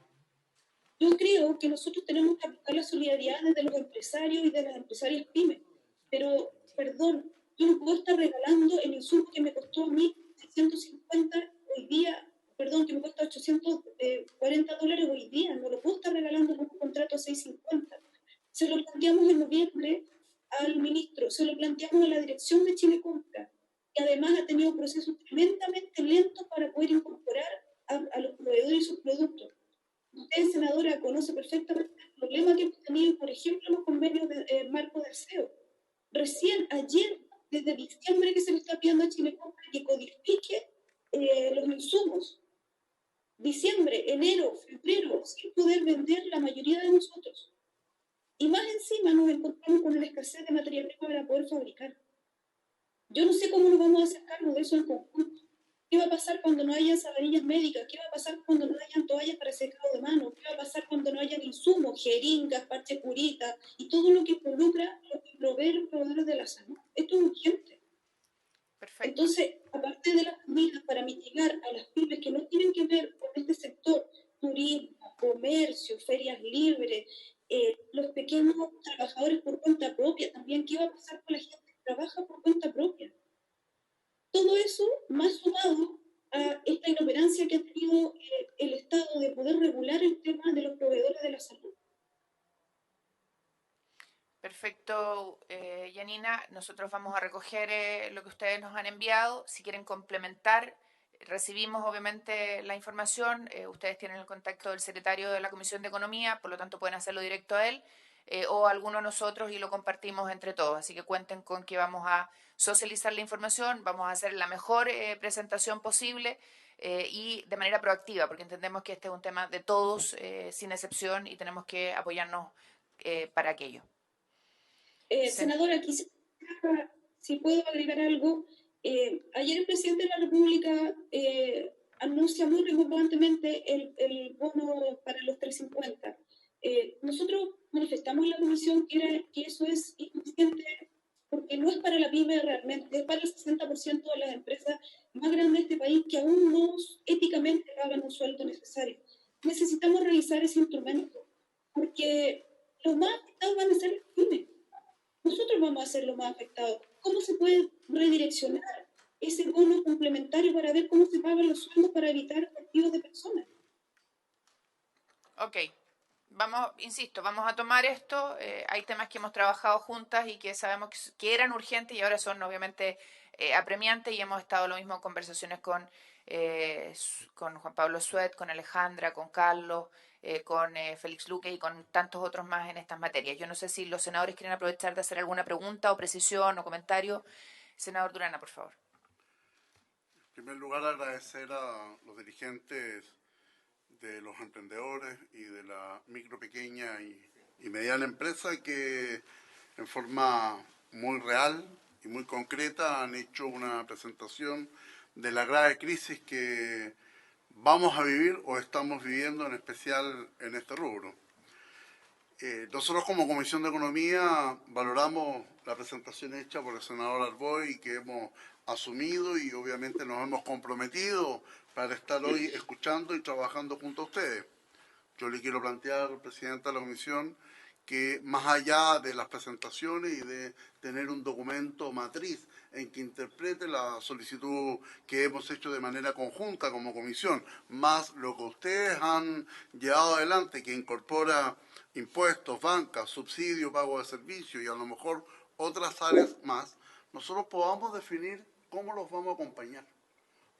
Yo creo que nosotros tenemos que aplicar la solidaridad desde los empresarios y de las empresarias pymes, pero, perdón, yo no puedo estar regalando el insumo que me costó a mí 650 hoy día, perdón, que me cuesta $840 hoy día, no lo puedo estar regalando con un contrato a 650. Se lo planteamos en noviembre al ministro, se lo planteamos a la dirección de Chile Compra, que además ha tenido procesos tremendamente lentos para poder incorporar a los proveedores y sus productos. Usted, senadora, conoce perfectamente el problema que hemos tenido, por ejemplo, en los convenios de marco de aseo. Recién ayer, desde diciembre, que se le está pidiendo a Chile Compra que codifique los insumos. Diciembre, enero, febrero, sin poder vender la mayoría de nosotros. Y más encima nos encontramos con una escasez de materia prima para poder fabricar. Yo no sé cómo nos vamos a hacer cargo de eso en conjunto. ¿Qué va a pasar cuando no haya zapatillas médicas? ¿Qué va a pasar cuando no hayan toallas para secado de mano? ¿Qué va a pasar cuando no hayan insumos, jeringas, parches curitas y todo lo que involucra lo que proveen los proveedores de la salud? Esto es urgente. Perfecto. Entonces, aparte de las medidas para mitigar a las pymes que no tienen que ver con este sector, turismo, comercio, ferias libres, los pequeños trabajadores por cuenta propia también, ¿qué va a pasar con la gente que trabaja por cuenta propia? Todo eso más sumado a esta inoperancia que ha tenido el Estado de poder regular el tema de los proveedores de la salud. Perfecto, Yanina. Nosotros vamos a recoger lo que ustedes nos han enviado. Si quieren complementar, recibimos obviamente la información. Ustedes tienen el contacto del secretario de la Comisión de Economía, por lo tanto pueden hacerlo directo a él o a alguno de nosotros y lo compartimos entre todos. Así que cuenten con que vamos a socializar la información, vamos a hacer la mejor presentación posible y de manera proactiva, porque entendemos que este es un tema de todos, sin excepción, y tenemos que apoyarnos para aquello. Senadora, quisiera, si puedo agregar algo. Ayer el presidente de la República anuncia muy riguradamente el bono para los 350. Nosotros manifestamos en la comisión que eso es insuficiente porque no es para la pyme realmente, es para el 60% de las empresas más grandes de este país que aún no éticamente pagan un sueldo necesario. Necesitamos revisar ese instrumento porque los más afectados van a ser las pymes. Nosotros vamos a ser los más afectados. ¿Cómo se puede redireccionar ese bono complementario para ver cómo se pagan los sueldos para evitar despidos de personas? Ok. Insisto, vamos a tomar esto. Hay temas que hemos trabajado juntas y que sabemos que eran urgentes y ahora son obviamente apremiantes y hemos estado lo mismo en conversaciones con Juan Pablo Suet, con Alejandra, con Carlos, con Félix Luque y con tantos otros más en estas materias. Yo no sé si los senadores quieren aprovechar de hacer alguna pregunta o precisión o comentario. Senador Durana, por favor. En primer lugar, agradecer a los dirigentes de los emprendedores y de la micro, pequeña y mediana empresa que en forma muy real y muy concreta han hecho una presentación de la grave crisis que vamos a vivir o estamos viviendo, en especial en este rubro. Nosotros como Comisión de Economía valoramos la presentación hecha por el senador Arboe y que hemos asumido y obviamente nos hemos comprometido para estar hoy escuchando y trabajando junto a ustedes. Yo le quiero plantear, Presidenta de la Comisión, que más allá de las presentaciones y de tener un documento matriz en que interprete la solicitud que hemos hecho de manera conjunta como comisión, más lo que ustedes han llevado adelante, que incorpora impuestos, bancas, subsidio, pago de servicios y a lo mejor otras áreas más, nosotros podamos definir cómo los vamos a acompañar.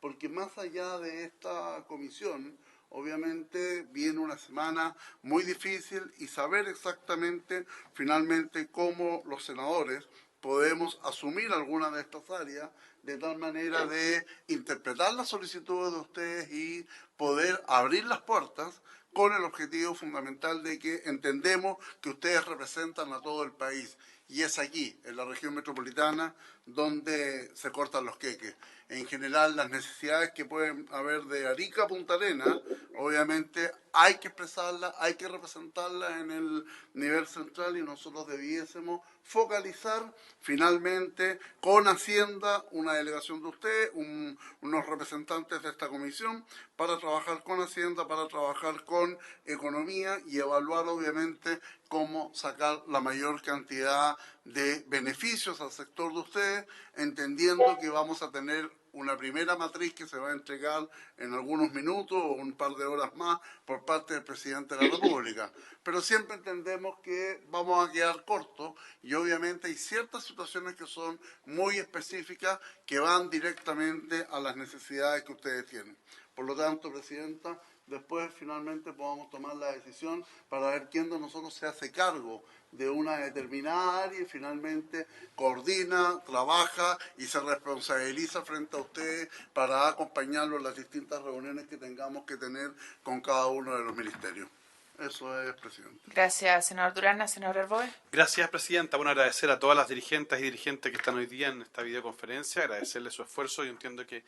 Porque más allá de esta comisión, obviamente viene una semana muy difícil y saber exactamente finalmente cómo los senadores podemos asumir alguna de estas áreas de tal manera de interpretar las solicitudes de ustedes y poder abrir las puertas con el objetivo fundamental de que entendemos que ustedes representan a todo el país. Y es aquí, en la región metropolitana, donde se cortan los queques. En general, las necesidades que pueden haber de Arica a Punta Arenas, obviamente hay que expresarlas, hay que representarlas en el nivel central y nosotros debiésemos focalizar finalmente con Hacienda, una delegación de ustedes, unos representantes de esta comisión, para trabajar con Hacienda, para trabajar con Economía y evaluar obviamente cómo sacar la mayor cantidad de beneficios al sector de ustedes, entendiendo que vamos a tener una primera matriz que se va a entregar en algunos minutos o un par de horas más por parte del presidente de la República. Pero siempre entendemos que vamos a quedar cortos y obviamente hay ciertas situaciones que son muy específicas que van directamente a las necesidades que ustedes tienen. Por lo tanto, Presidenta, después finalmente podamos tomar la decisión para ver quién de nosotros se hace cargo de una determinada área y finalmente coordina, trabaja y se responsabiliza frente a ustedes para acompañarlos en las distintas reuniones que tengamos que tener con cada uno de los ministerios. Eso es, Presidente. Gracias, senador Durán. Senador Arboe. Gracias, Presidenta. Bueno, agradecer a todas las dirigentes y dirigentes que están hoy día en esta videoconferencia, agradecerles su esfuerzo. Yo entiendo que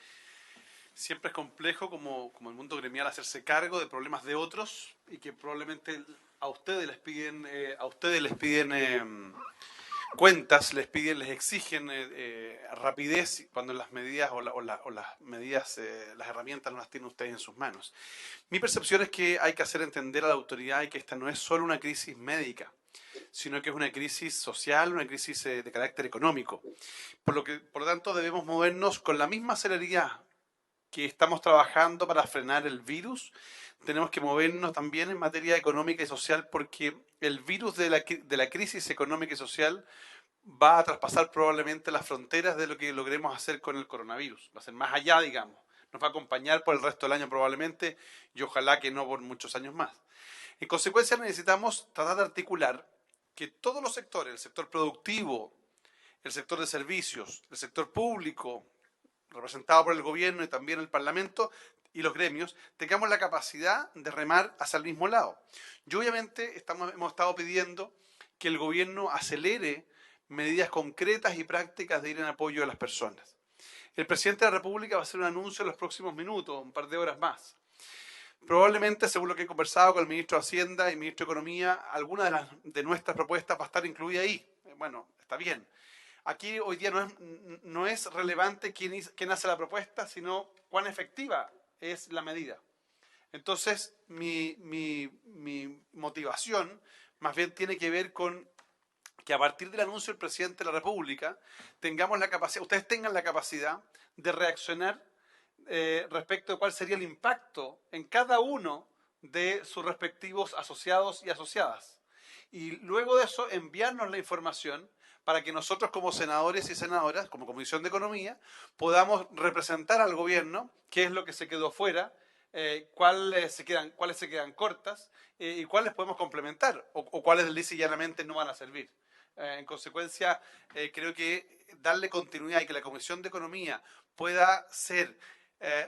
siempre es complejo como el mundo gremial hacerse cargo de problemas de otros y que probablemente a ustedes les piden cuentas, les exigen rapidez cuando las medidas las medidas, las herramientas no las tienen ustedes en sus manos. Mi percepción es que hay que hacer entender a la autoridad que esta no es solo una crisis médica, sino que es una crisis social, una crisis de carácter económico. Por lo tanto, debemos movernos con la misma celeridad que estamos trabajando para frenar el virus. Tenemos que movernos también en materia económica y social porque el virus de la crisis económica y social va a traspasar probablemente las fronteras de lo que logremos hacer con el coronavirus. Va a ser más allá, digamos. Nos va a acompañar por el resto del año probablemente y ojalá que no por muchos años más. En consecuencia, necesitamos tratar de articular que todos los sectores, el sector productivo, el sector de servicios, el sector público, representado por el gobierno y también el Parlamento y los gremios, tengamos la capacidad de remar hacia el mismo lado. Y obviamente hemos estado pidiendo que el gobierno acelere medidas concretas y prácticas de ir en apoyo a las personas. El presidente de la República va a hacer un anuncio en los próximos minutos, un par de horas más. Probablemente, según lo que he conversado con el ministro de Hacienda y el ministro de Economía, alguna de nuestras propuestas va a estar incluida ahí. Bueno, está bien. Aquí hoy día no es relevante quién hace la propuesta, sino cuán efectiva es la medida. Entonces, mi motivación más bien tiene que ver con que a partir del anuncio del presidente de la República ustedes tengan la capacidad de reaccionar respecto de cuál sería el impacto en cada uno de sus respectivos asociados y asociadas. Y luego de eso, enviarnos la información para que nosotros como senadores y senadoras, como Comisión de Economía, podamos representar al gobierno qué es lo que se quedó fuera, cuáles se quedan cortas y cuáles podemos complementar o cuáles lisa y llanamente no van a servir. En consecuencia, creo que darle continuidad y que la Comisión de Economía pueda ser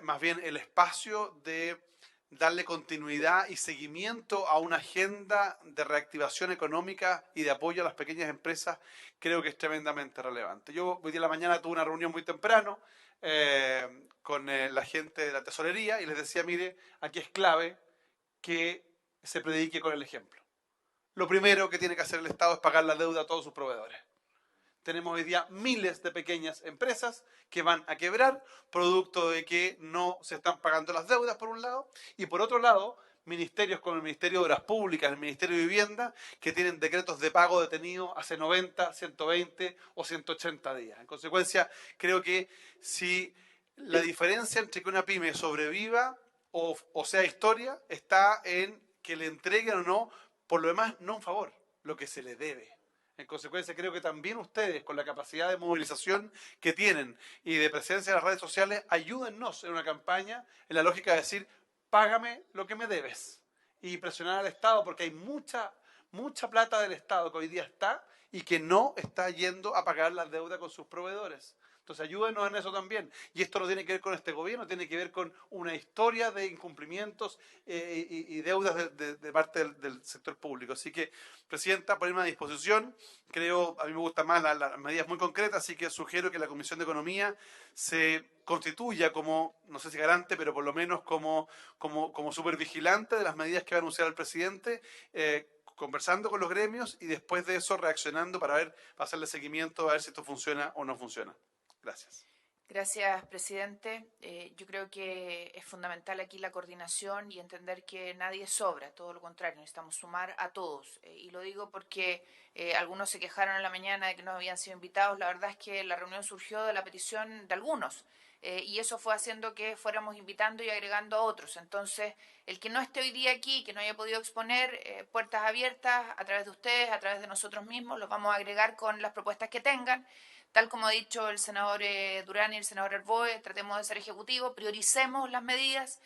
más bien el espacio de darle continuidad y seguimiento a una agenda de reactivación económica y de apoyo a las pequeñas empresas, creo que es tremendamente relevante. Yo hoy día en la mañana tuve una reunión muy temprano con la gente de la tesorería y les decía, mire, aquí es clave que se predique con el ejemplo. Lo primero que tiene que hacer el Estado es pagar la deuda a todos sus proveedores. Tenemos hoy día miles de pequeñas empresas que van a quebrar producto de que no se están pagando las deudas, por un lado, y por otro lado, ministerios como el Ministerio de Obras Públicas, el Ministerio de Vivienda, que tienen decretos de pago detenidos hace 90, 120 o 180 días. En consecuencia, creo que si la diferencia entre que una pyme sobreviva o sea historia está en que le entreguen o no, por lo demás, no un favor, lo que se le debe. En consecuencia, creo que también ustedes, con la capacidad de movilización que tienen y de presencia en las redes sociales, ayúdennos en una campaña en la lógica de decir, págame lo que me debes. Y presionar al Estado, porque hay mucha plata del Estado que hoy día está y que no está yendo a pagar las deudas con sus proveedores. Entonces ayúdenos en eso también. Y esto no tiene que ver con este gobierno, tiene que ver con una historia de incumplimientos y deudas de parte del sector público. Así que, Presidenta, ponerme a disposición. Creo, a mí me gustan más las medidas muy concretas, así que sugiero que la Comisión de Economía se constituya como, no sé si garante, pero por lo menos como supervigilante de las medidas que va a anunciar el presidente, conversando con los gremios y después de eso reaccionando para hacerle seguimiento a ver si esto funciona o no funciona. Gracias. Gracias, presidente. Yo creo que es fundamental aquí la coordinación y entender que nadie sobra, todo lo contrario, necesitamos sumar a todos. Y lo digo porque algunos se quejaron en la mañana de que no habían sido invitados. La verdad es que la reunión surgió de la petición de algunos y eso fue haciendo que fuéramos invitando y agregando a otros. Entonces, el que no esté hoy día aquí, que no haya podido exponer, puertas abiertas a través de ustedes, a través de nosotros mismos, los vamos a agregar con las propuestas que tengan. Tal como ha dicho el senador Durán y el senador Arboe, tratemos de ser ejecutivos, prioricemos las medidas.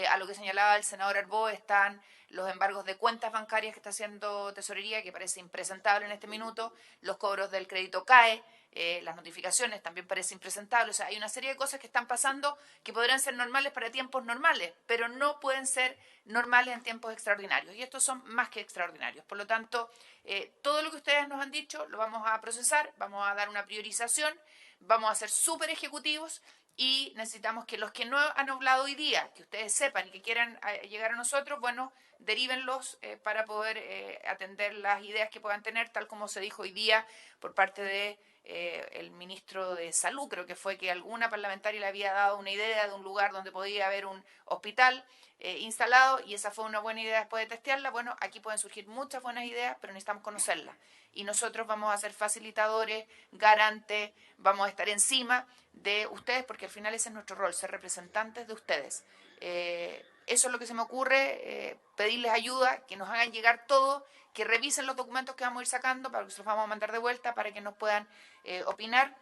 A lo que señalaba el senador Arboe están los embargos de cuentas bancarias que está haciendo Tesorería, que parece impresentable en este minuto, los cobros del crédito CAE, las notificaciones también parece impresentable. O sea, hay una serie de cosas que están pasando que podrían ser normales para tiempos normales, pero no pueden ser normales en tiempos extraordinarios. Y estos son más que extraordinarios. Por lo tanto, todo lo que ustedes nos han dicho lo vamos a procesar, vamos a dar una priorización, vamos a ser súper ejecutivos y necesitamos que los que no han hablado hoy día, que ustedes sepan y que quieran llegar a nosotros, bueno, derívenlos para poder atender las ideas que puedan tener, tal como se dijo hoy día por parte de el ministro de Salud, creo que fue que alguna parlamentaria le había dado una idea de un lugar donde podía haber un hospital instalado y esa fue una buena idea después de testearla. Bueno, aquí pueden surgir muchas buenas ideas, pero necesitamos conocerlas. Y nosotros vamos a ser facilitadores, garantes, vamos a estar encima de ustedes, porque al final ese es nuestro rol, ser representantes de ustedes. Eso es lo que se me ocurre, pedirles ayuda, que nos hagan llegar todo, que revisen los documentos que vamos a ir sacando, para que se los vamos a mandar de vuelta, para que nos puedan opinar.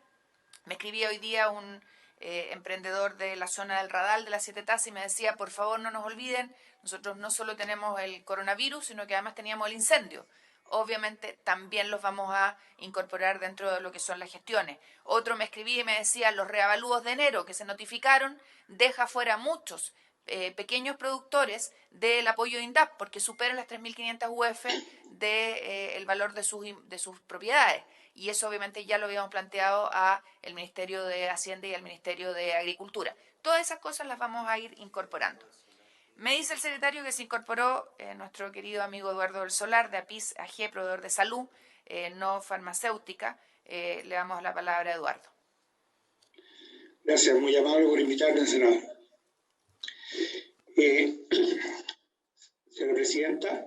Me escribía hoy día un emprendedor de la zona del Radal, de las 7 Tazas, y me decía, por favor no nos olviden, nosotros no solo tenemos el coronavirus, sino que además teníamos el incendio. Obviamente también los vamos a incorporar dentro de lo que son las gestiones. Otro me escribía y me decía, los reavalúos de enero que se notificaron, deja fuera muchos pequeños productores del apoyo de INDAP, porque superan las 3.500 UF del valor de sus propiedades. Y eso obviamente ya lo habíamos planteado a el Ministerio de Hacienda y al Ministerio de Agricultura. Todas esas cosas las vamos a ir incorporando. Me dice el secretario que se incorporó nuestro querido amigo Eduardo del Solar, de APIS AG, proveedor de salud, no farmacéutica. Le damos la palabra a Eduardo. Gracias, muy amable por invitarme, senador. Señora Presidenta,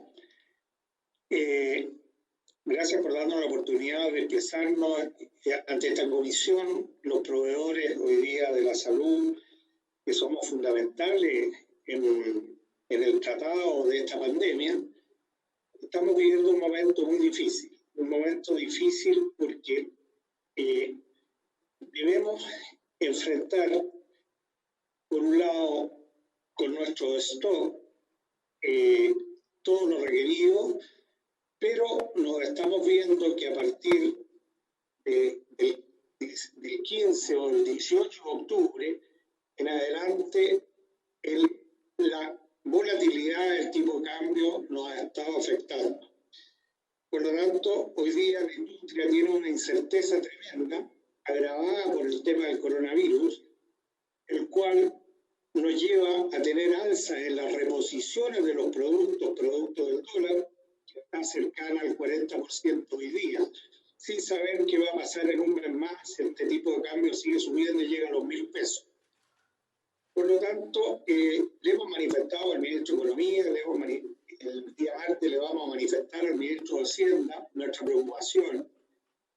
gracias por darnos la oportunidad de expresarnos ante esta comisión, los proveedores hoy día de la salud, que somos fundamentales en el tratado de esta pandemia. Estamos viviendo un momento muy difícil, porque debemos enfrentar, por un lado, con nuestro stock, todo lo requerido, pero nos estamos viendo que a partir del 15 o el 18 de octubre en adelante, la volatilidad del tipo de cambio nos ha estado afectando. Por lo tanto, hoy día la industria tiene una incerteza tremenda, agravada por el tema del coronavirus, el cual nos lleva a tener alza en las reposiciones de los producto del dólar, que está cercana al 40% hoy día, sin saber qué va a pasar en un mes más. Este tipo de cambio sigue subiendo y llega a los 1.000 pesos. Por lo tanto, le hemos manifestado al ministro de Economía, el día martes le vamos a manifestar al ministro de Hacienda nuestra preocupación,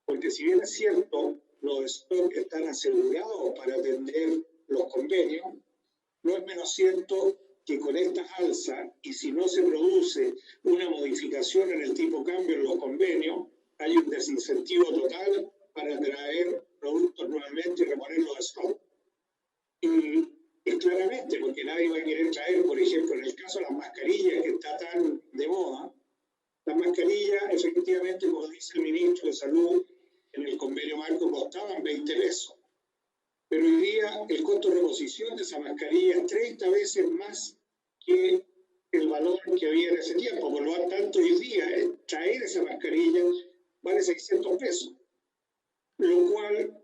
porque si bien es cierto, los stocks están asegurados para atender los convenios, no es menos cierto que con estas alzas, y si no se produce una modificación en el tipo de cambio en los convenios, hay un desincentivo total para traer productos nuevamente y reponer los stocks. Y claramente, porque nadie va a querer traer, por ejemplo, en el caso de las mascarillas, que está tan de moda, las mascarillas, efectivamente, como dice el ministro de Salud, en el convenio marco costaban 20 pesos. Pero hoy día el costo de reposición de esa mascarilla es 30 veces más que el valor que había en ese tiempo. Por lo tanto, hoy día traer esa mascarilla vale 600 pesos, lo cual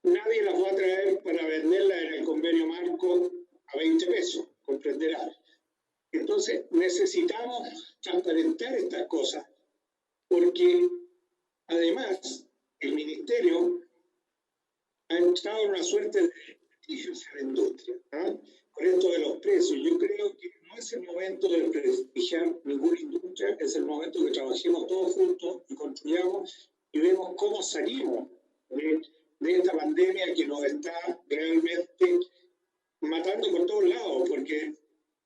nadie las va a traer para venderla en el convenio marco a 20 pesos, comprenderá. Entonces, necesitamos transparentar estas cosas, porque además el ministerio ha entrado en una suerte de prestigio en la industria, con esto de los precios. Yo creo que no es el momento de prestigiar ninguna industria, es el momento que trabajemos todos juntos y construyamos y vemos cómo salimos de esta pandemia que nos está realmente matando por todos lados, porque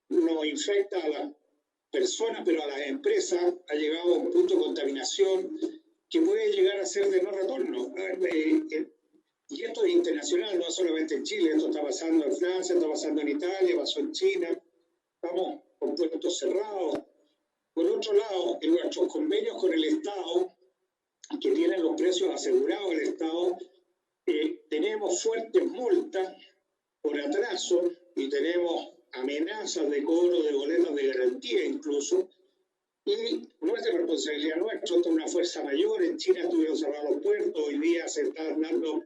nos infecta a las personas, pero a las empresas ha llegado a un punto de contaminación que puede llegar a ser de no retorno. Y esto es internacional, no solamente en Chile, esto está pasando en Francia, está pasando en Italia, pasó en China, estamos con puertos cerrados. Por otro lado, en nuestros convenios con el Estado, que tienen los precios asegurados del Estado, tenemos fuertes multas por atraso y tenemos amenazas de cobro de boletas de garantía incluso, y no es de responsabilidad nuestra, esto es una fuerza mayor. En China estuvieron cerrados los puertos, hoy día se están dando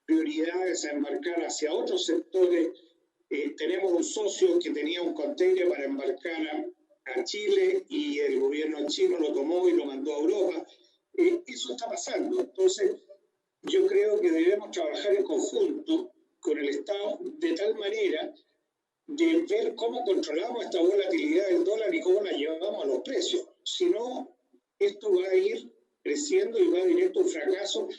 prioridades a embarcar hacia otros sectores. Tenemos un socio que tenía un container para embarcar a Chile y el gobierno chino lo tomó y lo mandó a Europa. Eso está pasando. Entonces, yo creo que debemos trabajar en conjunto con el Estado de tal manera de ver cómo controlamos esta volatilidad del dólar y cómo la llevamos a los precios. Si no, esto va a ir creciendo y va directo a un fracaso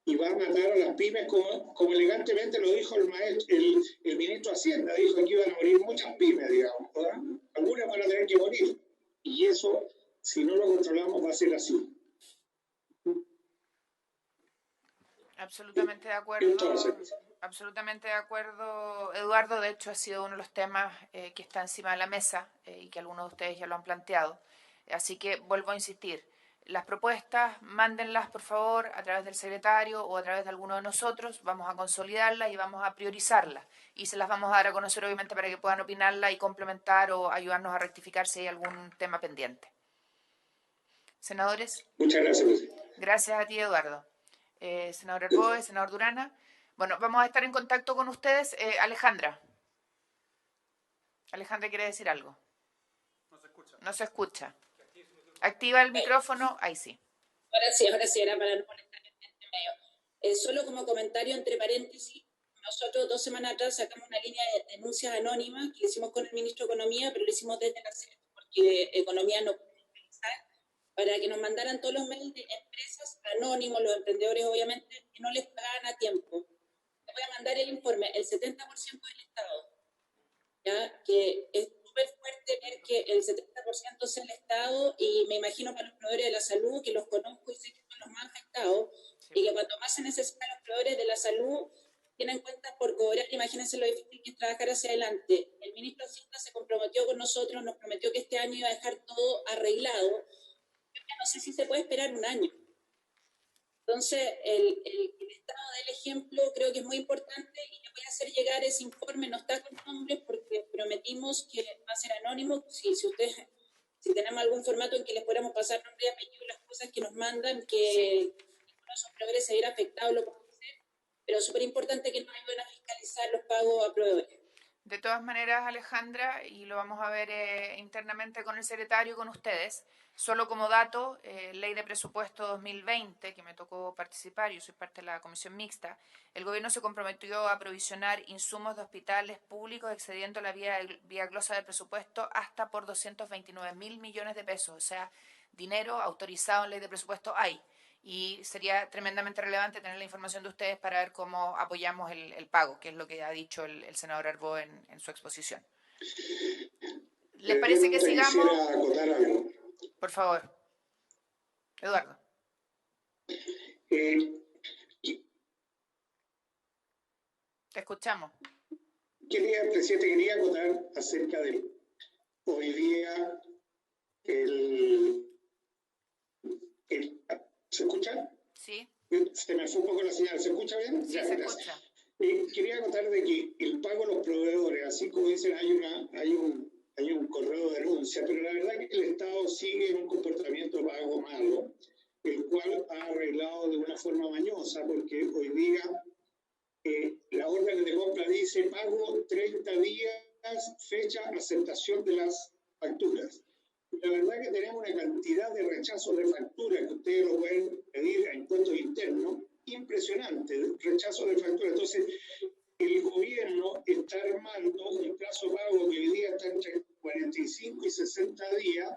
y va a matar a las pymes, como elegantemente lo dijo el ministro de Hacienda. Dijo que iban a morir muchas pymes, digamos, ¿verdad? Algunas van a tener que morir. Y eso, si no lo controlamos, va a ser así. Absolutamente de acuerdo. Absolutamente de acuerdo, Eduardo. De hecho, ha sido uno de los temas que está encima de la mesa y que algunos de ustedes ya lo han planteado. Así que vuelvo a insistir. Las propuestas, mándenlas, por favor, a través del secretario o a través de alguno de nosotros. Vamos a consolidarlas y vamos a priorizarlas. Y se las vamos a dar a conocer, obviamente, para que puedan opinarla y complementar o ayudarnos a rectificar si hay algún tema pendiente. Senadores. Muchas gracias. Gracias a ti, Eduardo. Senador Arboe, senador Durana. Bueno, vamos a estar en contacto con ustedes. Alejandra. Alejandra quiere decir algo. No se escucha. No se escucha. Activa el micrófono. Ahí sí. Ahora sí, era para no molestar en este medio. Solo como comentario entre paréntesis, nosotros 2 semanas atrás sacamos una línea de denuncias anónimas que hicimos con el ministro de Economía, pero lo hicimos desde la sede porque Economía no puede realizar, para que nos mandaran todos los mails de empresas anónimos, los emprendedores obviamente, que no les pagaban a tiempo. Les voy a mandar el informe, el 70% del Estado, ¿ya? Que es súper fuerte ver que el 70% es el Estado, y me imagino para los proveedores de la salud, que los conozco y sé que son los más afectados, y que cuando más se necesitan los proveedores de la salud, tienen cuentas por cobrar. Imagínense lo difícil que es trabajar hacia adelante. El ministro de Hacienda se comprometió con nosotros, nos prometió que este año iba a dejar todo arreglado. Yo ya no sé si se puede esperar un año. Entonces, el Estado del ejemplo creo que es muy importante, y le voy a hacer llegar ese informe. No está con nombres porque prometimos que va a ser anónimo. Si tenemos algún formato en que les podamos pasar nombre y apellido, las cosas que nos mandan, que ninguno de esos proveedores se viera afectado, lo podemos hacer. pero súper importante que nos ayuden a fiscalizar los pagos a proveedores. De todas maneras, Alejandra, y lo vamos a ver internamente con el secretario y con ustedes, solo como dato, Ley de Presupuesto 2020, que me tocó participar, yo soy parte de la comisión mixta, el gobierno se comprometió a provisionar insumos de hospitales públicos excediendo la vía glosa del presupuesto hasta por 229.000 millones de pesos, o sea, dinero autorizado en Ley de Presupuesto hay. Y sería tremendamente relevante tener la información de ustedes para ver cómo apoyamos el pago, que es lo que ha dicho el senador Arboe en su exposición. ¿Les parece que sigamos? Quisiera acotar algo. Por favor. Eduardo. Te escuchamos. Presidente, quería acotar acerca de hoy día ¿se escucha? Sí. Se me fue un poco la señal. ¿Se escucha bien? Sí, se escucha. Quería contar de que el pago a los proveedores, así como dicen, hay un correo de denuncia, pero la verdad es que el Estado sigue en un comportamiento de pago malo, el cual ha arreglado de una forma mañosa, porque hoy día la orden de compra dice pago 30 días, fecha aceptación de las facturas. La verdad que tenemos una cantidad de rechazos de facturas que ustedes lo pueden pedir a impuestos internos, impresionante, rechazo de facturas. Entonces, el gobierno está armando un plazo pago que hoy día está entre 45 y 60 días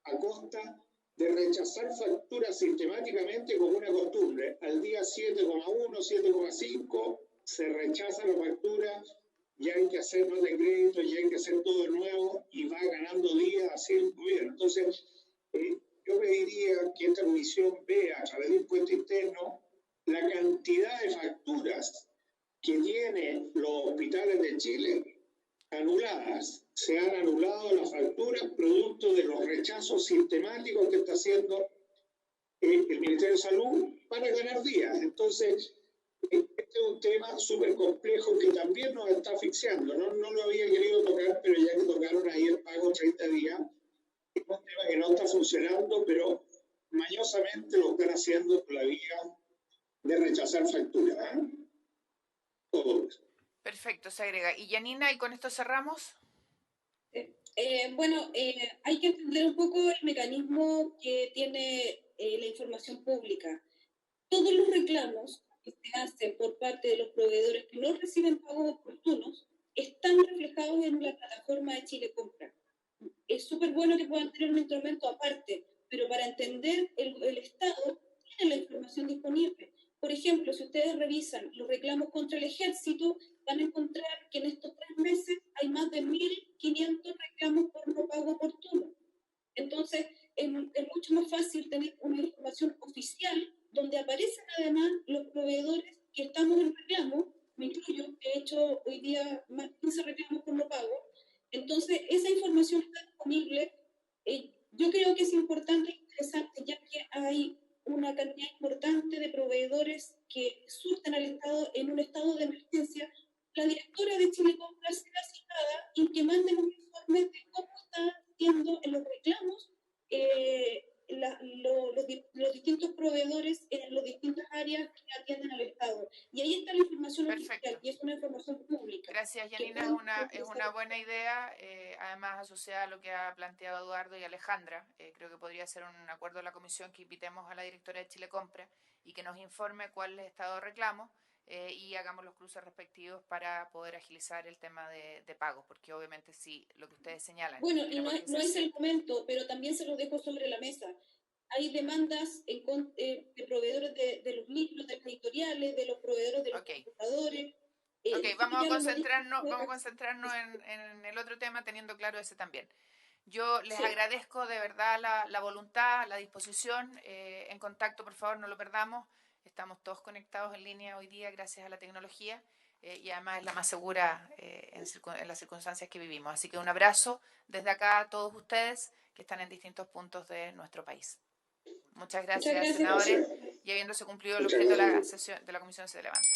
a costa de rechazar facturas sistemáticamente como una costumbre. Al día 7,1, 7,5 se rechaza la factura, ya hay que hacer nota de crédito, ya hay que hacer todo de nuevo y va ganando días así el gobierno. Entonces, yo pediría que esta comisión vea a través del impuesto interno la cantidad de facturas que tienen los hospitales de Chile anuladas. Se han anulado las facturas producto de los rechazos sistemáticos que está haciendo el Ministerio de Salud para ganar días. Entonces, este es un tema súper complejo que también nos está asfixiando. No lo había querido tocar, pero ya que tocaron ahí el pago 30 días, es un tema que no está funcionando, pero mañosamente lo están haciendo por la vía de rechazar facturas. Todo eso. Perfecto, se agrega. Y Janina, ¿y con esto cerramos? Hay que entender un poco el mecanismo que tiene la información pública. Todos los reclamos que se hacen por parte de los proveedores que no reciben pagos oportunos están reflejados en la plataforma de Chile Compra. Es súper bueno que puedan tener un instrumento aparte, pero para entender el Estado tiene la información disponible. Por ejemplo, si ustedes revisan los reclamos contra el ejército, van a encontrar que en estos 3 meses hay más de 1.500 reclamos por no pago oportuno. Entonces, es mucho más fácil tener una información oficial donde aparecen además los proveedores que estamos en reclamo, me incluyo, he hecho hoy día más de 15 reclamos por no pago. Entonces, esa información está disponible. Yo creo que es importante e interesante, ya que hay una cantidad importante de proveedores que surten al Estado en un estado de emergencia. La directora de Chile Compra será citada y que manden un informe de cómo están haciendo en los reclamos los distintos proveedores en las distintas áreas que atienden al Estado. Y ahí está la información oficial y es una información pública. Gracias, Janina. Es una buena idea, además asociada a lo que ha planteado Eduardo y Alejandra. Creo que podría ser un acuerdo de la comisión que invitemos a la directora de Chile Compra y que nos informe cuál es el estado de reclamo y hagamos los cruces respectivos para poder agilizar el tema de pagos, porque obviamente sí, lo que ustedes señalan. Bueno, y no es el momento, pero también se lo dejo sobre la mesa. Hay demandas de proveedores de los libros, de las editoriales, de los proveedores de los computadores. Vamos a concentrarnos en el otro tema teniendo claro ese también. Yo les agradezco de verdad la voluntad, la disposición, en contacto, por favor, no lo perdamos. Estamos todos conectados en línea hoy día gracias a la tecnología y además es la más segura en las circunstancias que vivimos. Así que un abrazo desde acá a todos ustedes que están en distintos puntos de nuestro país. Muchas gracias, senadores. Y habiéndose cumplido el objeto de la sesión de la comisión se levanta.